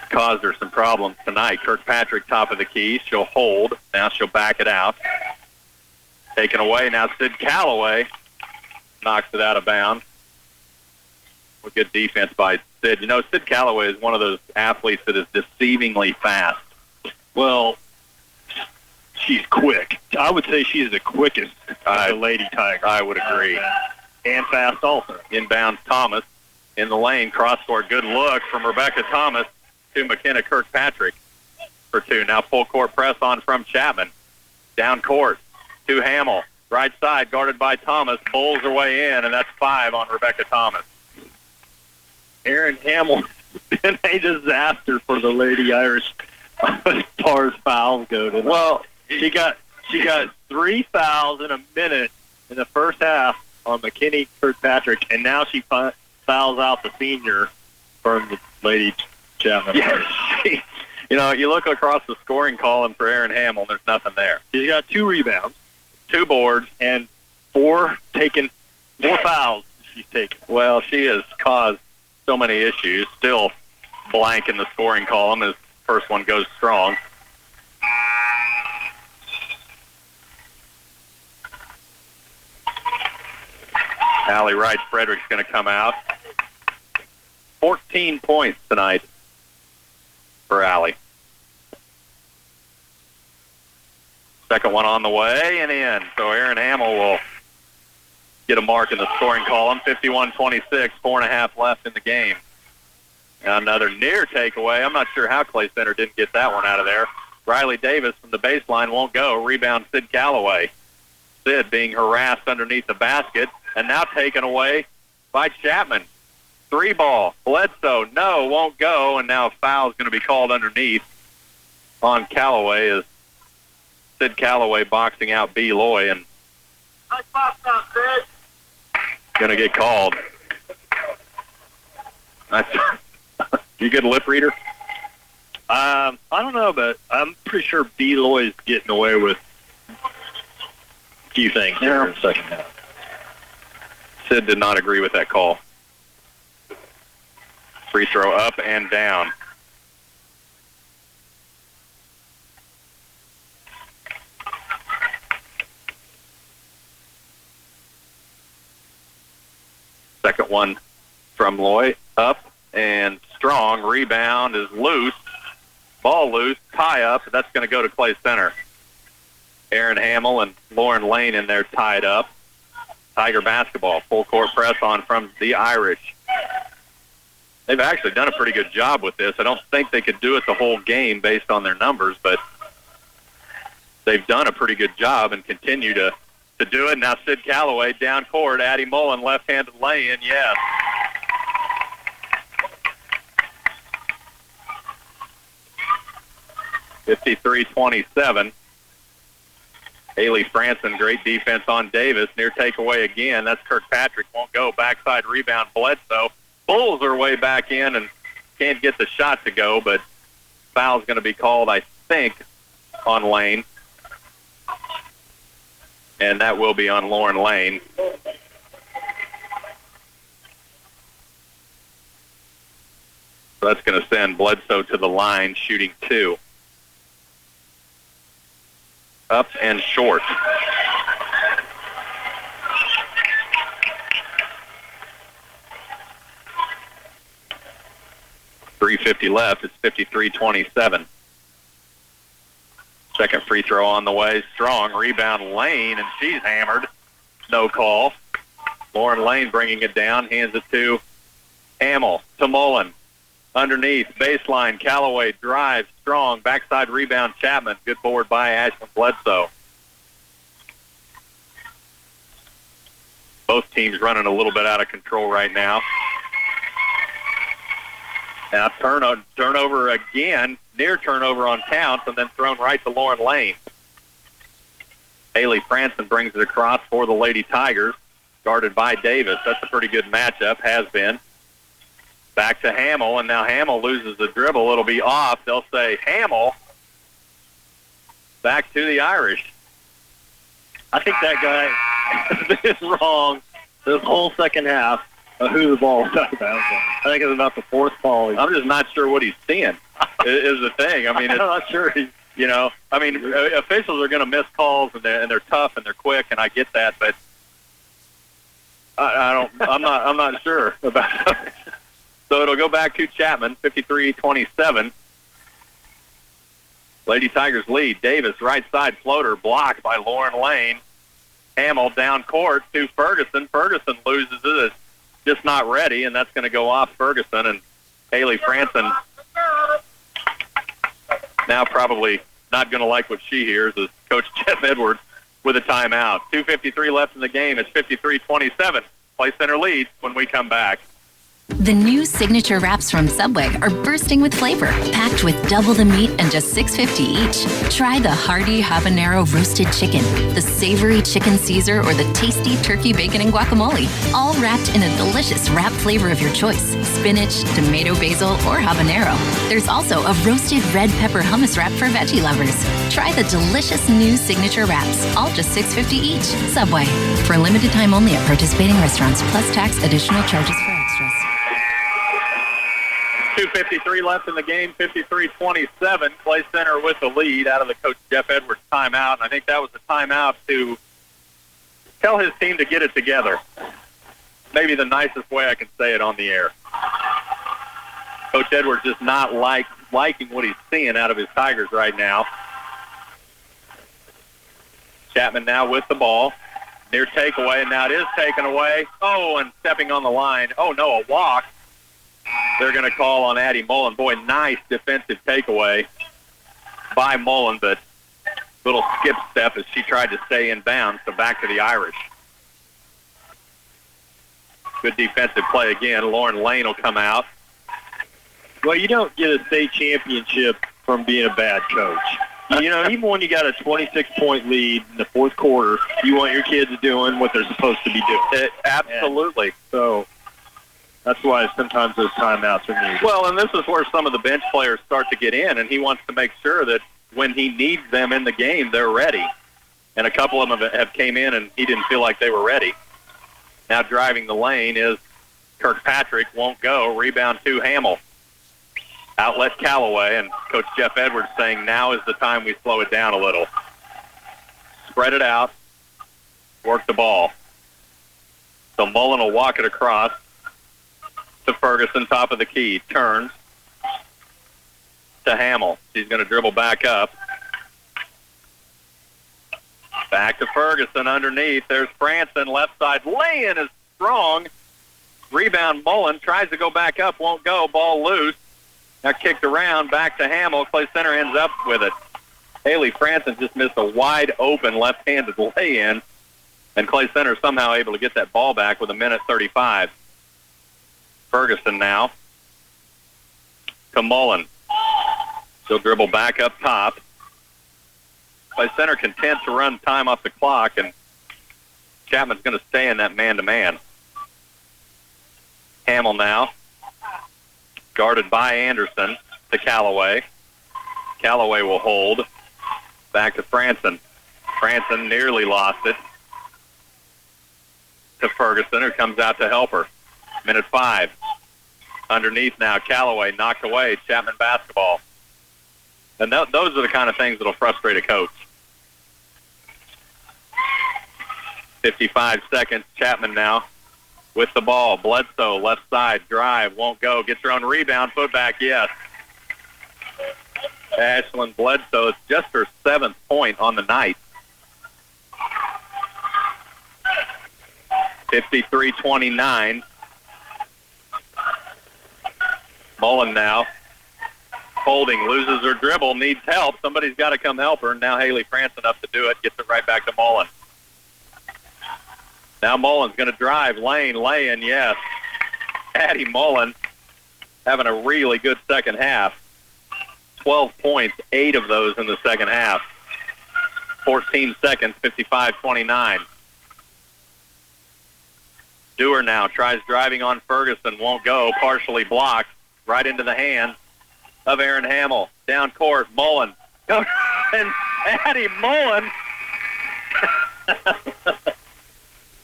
caused her some problems tonight. Kirkpatrick top of the key. She'll hold. Now she'll back it out. Taken away. Now Sid Callaway knocks it out of bounds. With good defense by Sid. Sid Callaway is one of those athletes that is deceivingly fast. Well, she's quick. I would say she is the quickest of the Lady Tigers. I would agree. And fast also. Inbounds Thomas in the lane. Cross-court. Good look from Rebecca Thomas to McKenna Kirkpatrick for 2. Now full court press on from Chapman. Down court to Hamill. Right side guarded by Thomas. Pulls her way in, and that's 5 on Rebecca Thomas. Erin Hamill been a disaster for the Lady Irish as far as fouls go. Well, she got 3 fouls in a minute in the first half on McKinney Kirkpatrick, and now she fouls out the senior from the Lady Chapman. Yeah, you look across the scoring column for Erin Hamill, there's nothing there. She's got 2 rebounds, 2 boards, and 4 fouls she's taken. Well, she has caused so many issues. Still blank in the scoring column as first one goes strong. Allie Wright Frederick's going to come out. 14 points tonight for Allie. Second one on the way and in. So Erin Hamill will get a mark in the scoring column. 51-26, 4.5 left in the game. Another near takeaway. I'm not sure how Clay Center didn't get that one out of there. Riley Davis from the baseline won't go. Rebound Sid Callaway. Sid being harassed underneath the basket and now taken away by Chapman. 3 ball. Bledsoe, no, won't go, and now a foul is going to be called underneath on Callaway as Sid Callaway boxing out B. Loy and going to get called. You good lip reader? I don't know, but I'm pretty sure B. Loy's getting away with a few things here in the second half. Sid did not agree with that call. Free throw up and down. Second one from Loy. Up and strong. Rebound is loose. Ball loose. Tie up. That's going to go to Clay Center. Erin Hamill and Lauren Lane in there tied up. Tiger basketball. Full court press on from the Irish. they've actually done a pretty good job with this. I don't think they could do it the whole game based on their numbers, but they've done a pretty good job and continue to do it. Now Sid Calloway down court, Addie Mullen left-handed lay-in, yes. (53-27). Haley Franson, great defense on Davis. Near takeaway again. That's Kirkpatrick. Won't go. Backside rebound, Bledsoe. Bulls are way back in and can't get the shot to go, but foul's going to be called, I think, on Lane. And that will be on Lauren Lane. So that's going to send Bledsoe to the line, shooting 2. Up and short. .350 left. It's 53-27. Second free throw on the way. Strong rebound, Lane, and she's hammered. No call. Lauren Lane bringing it down. Hands it to Hamill. To Mullen. Underneath, baseline, Callaway drives, strong, backside rebound, Chapman. Good board by Ashlyn Bledsoe. Both teams running a little bit out of control right now. Now turnover again, near turnover on Counts, and then thrown right to Lauren Lane. Haley Franson brings it across for the Lady Tigers, guarded by Davis. That's a pretty good matchup, has been. Back to Hamill, and now Hamill loses the dribble. It'll be off. They'll say Hamill. Back to the Irish. I think that guy is wrong this whole second half of who the ball was out of bounds on. I think it's about the fourth ball. I'm just not sure what he's seeing is the thing. I mean, I'm not sure. Officials are going to miss calls, and they're tough and they're quick, and I get that, but I'm not sure about that. So it'll go back to Chapman, 53-27. Lady Tigers lead. Davis, right side floater, blocked by Lauren Lane. Hamill down court to Ferguson. Ferguson loses it. It's just not ready, and that's going to go off Ferguson. And Haley Franson now probably not going to like what she hears as Coach Jeff Edwards with a timeout. 2:53 left in the game. It's 53-27. Play Center leads when we come back. The new signature wraps from Subway are bursting with flavor, packed with double the meat and just $6.50 each. Try the hearty habanero roasted chicken, the savory chicken Caesar, or the tasty turkey bacon and guacamole, all wrapped in a delicious wrap flavor of your choice: spinach, tomato basil, or habanero. There's also a roasted red pepper hummus wrap for veggie lovers. Try the delicious new signature wraps, all just $6.50 each. Subway. For a limited time only at participating restaurants, plus tax, additional charges for extras. 2:53 left in the game, 53-27. Clay Center with the lead out of the Coach Jeff Edwards timeout. And I think that was a timeout to tell his team to get it together. Maybe the nicest way I can say it on the air. Coach Edwards just not liking what he's seeing out of his Tigers right now. Chapman now with the ball. Near takeaway, and now it is taken away. Oh, and stepping on the line. Oh, no, a walk. They're going to call on Addie Mullen. Boy, nice defensive takeaway by Mullen, but little skip step as she tried to stay in bounds, so back to the Irish. Good defensive play again. Lauren Lane will come out. Well, you don't get a state championship from being a bad coach. Even when you got a 26-point lead in the fourth quarter, you want your kids doing what they're supposed to be doing. Absolutely. And so that's why sometimes those timeouts are needed. Well, and this is where some of the bench players start to get in, and he wants to make sure that when he needs them in the game, they're ready. And a couple of them have came in, and he didn't feel like they were ready. Now driving the lane is Kirkpatrick. Won't go. Rebound to Hamill. Outlet Callaway, and Coach Jeff Edwards saying now is the time we slow it down a little. Spread it out. Work the ball. So Mullen will walk it across to Ferguson, top of the key. Turns to Hamill. She's going to dribble back up. Back to Ferguson underneath. There's Franson, left side. Lay-in is strong. Rebound, Mullen tries to go back up, won't go. Ball loose. Now kicked around, back to Hamill. Clay Center ends up with it. Haley Franson just missed a wide-open left-handed lay-in, and Clay Center somehow able to get that ball back with 1:35. Ferguson now to Mullen. She'll dribble back up top. Clay Center content to run time off the clock, and Chapman's going to stay in that man-to-man. Hamill now, guarded by Anderson to Callaway. Callaway will hold. Back to Franson. Franson nearly lost it to Ferguson, who comes out to help her. 5 minutes. Underneath now, Callaway knocked away. Chapman basketball. And those are the kind of things that will frustrate a coach. 55 seconds. Chapman now with the ball. Bledsoe, left side, drive, won't go. Gets her own rebound, put back, yes. Ashlyn Bledsoe, it's just her 7th point on the night. 53-29. Mullen now holding, loses her dribble, needs help. Somebody's got to come help her. Now Haley Franson up to do it, gets it right back to Mullen. Now Mullen's going to drive, lay-in, yes. Addie Mullen having a really good second half. 12 points, 8 of those in the second half. 14 seconds, 55-29. Dewar now tries driving on Ferguson, won't go, partially blocked, right into the hands of Aaron Hamill. Down court, Mullen. And Addie Mullen.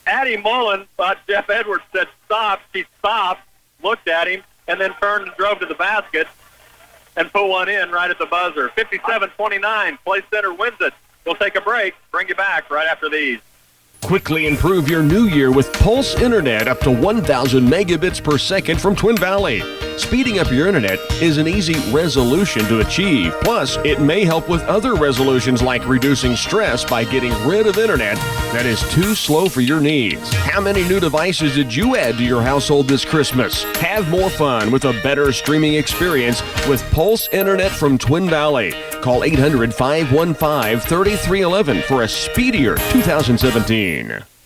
Addie Mullen thought Jeff Edwards said stop. She stopped, looked at him, and then turned and drove to the basket and put one in right at the buzzer. 57-29. Clay Center wins it. We'll take a break. Bring you back right after these. Quickly improve your new year with Pulse Internet up to 1,000 megabits per second from Twin Valley. Speeding up your internet is an easy resolution to achieve. Plus, it may help with other resolutions like reducing stress by getting rid of internet that is too slow for your needs. How many new devices did you add to your household this Christmas? Have more fun with a better streaming experience with Pulse Internet from Twin Valley. Call 800-515-3311 for a speedier 2017.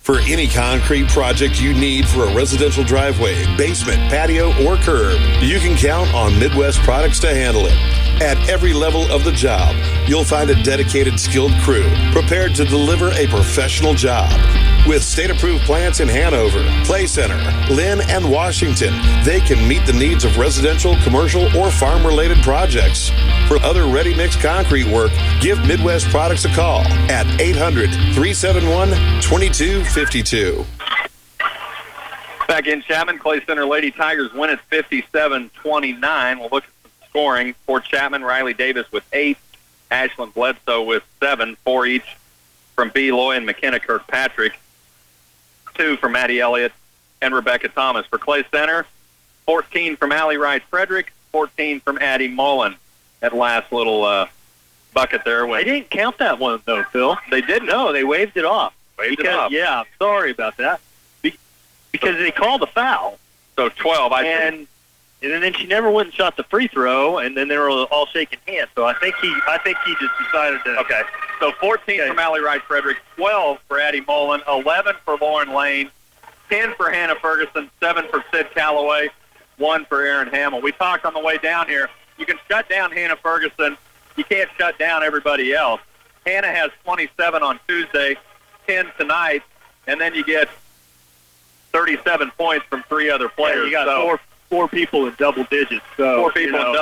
For any concrete project you need for a residential driveway, basement, patio, or curb, you can count on Midwest Products to handle it. At every level of the job, you'll find a dedicated, skilled crew prepared to deliver a professional job. With state-approved plants in Hanover, Clay Center, Lynn, and Washington, they can meet the needs of residential, commercial, or farm-related projects. For other ready-mix concrete work, give Midwest Products a call at 800-371-2252. Back in Chapman, Clay Center Lady Tigers win at 57-29. We'll look at some scoring for Chapman. Riley Davis with 8, Ashlyn Bledsoe with 7, 4 each from B. Loy and McKenna Kirkpatrick, 2 from Maddie Elliott and Rebecca Thomas. For Clay Center, 14 from Allie Wright Frederick, 14 from Addie Mullen. That last little bucket there. They didn't count that one, though, Phil. They didn't? No, they waved it off. It off. Yeah, I'm sorry about that. Because they called a foul. So 12, and then she never went and shot the free throw, and then they were all shaking hands. So I think he just decided to. Okay. So 14 from Allie Wright Frederick, 12 for Addie Mullen, 11 for Lauren Lane, 10 for Hannah Ferguson, 7 for Sid Callaway, 1 for Aaron Hamill. We talked on the way down here. You can shut down Hannah Ferguson. You can't shut down everybody else. Hannah has 27 on Tuesday, 10 tonight, and then you get 37 points from 3 other players. Yeah, you got four people in double digits. So, 4 people in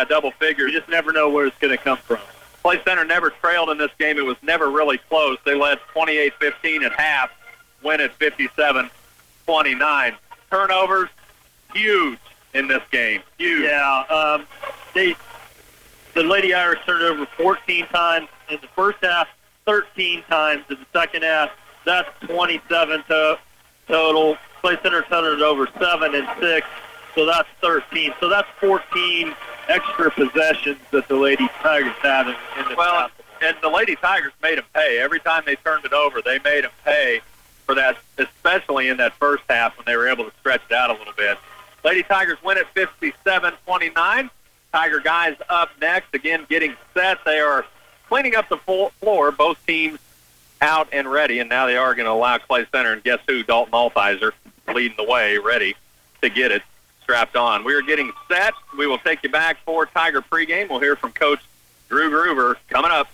double figures. You just never know where it's going to come from. Clay Center never trailed in this game. It was never really close. They led 28-15 at half, win at 57-29. Turnovers, huge in this game. Huge. Yeah, the Lady Irish turned over 14 times in the first half, 13 times in the second half. That's 27 total. Clay Center turned it over 7 and 6, so that's 13. So that's 14 extra possessions that the Lady Tigers have in this basketball. And the Lady Tigers made them pay. Every time they turned it over, they made them pay for that, especially in that first half when they were able to stretch it out a little bit. Lady Tigers win at 57-29. Tiger guys up next, again getting set. They are cleaning up the floor, both teams out and ready, and now they are going to allow Clay Center, and guess who? Dalton Altizer leading the way, ready to get it strapped on. We are getting set. We will take you back for Tiger pregame. We'll hear from Coach Drew Groover coming up.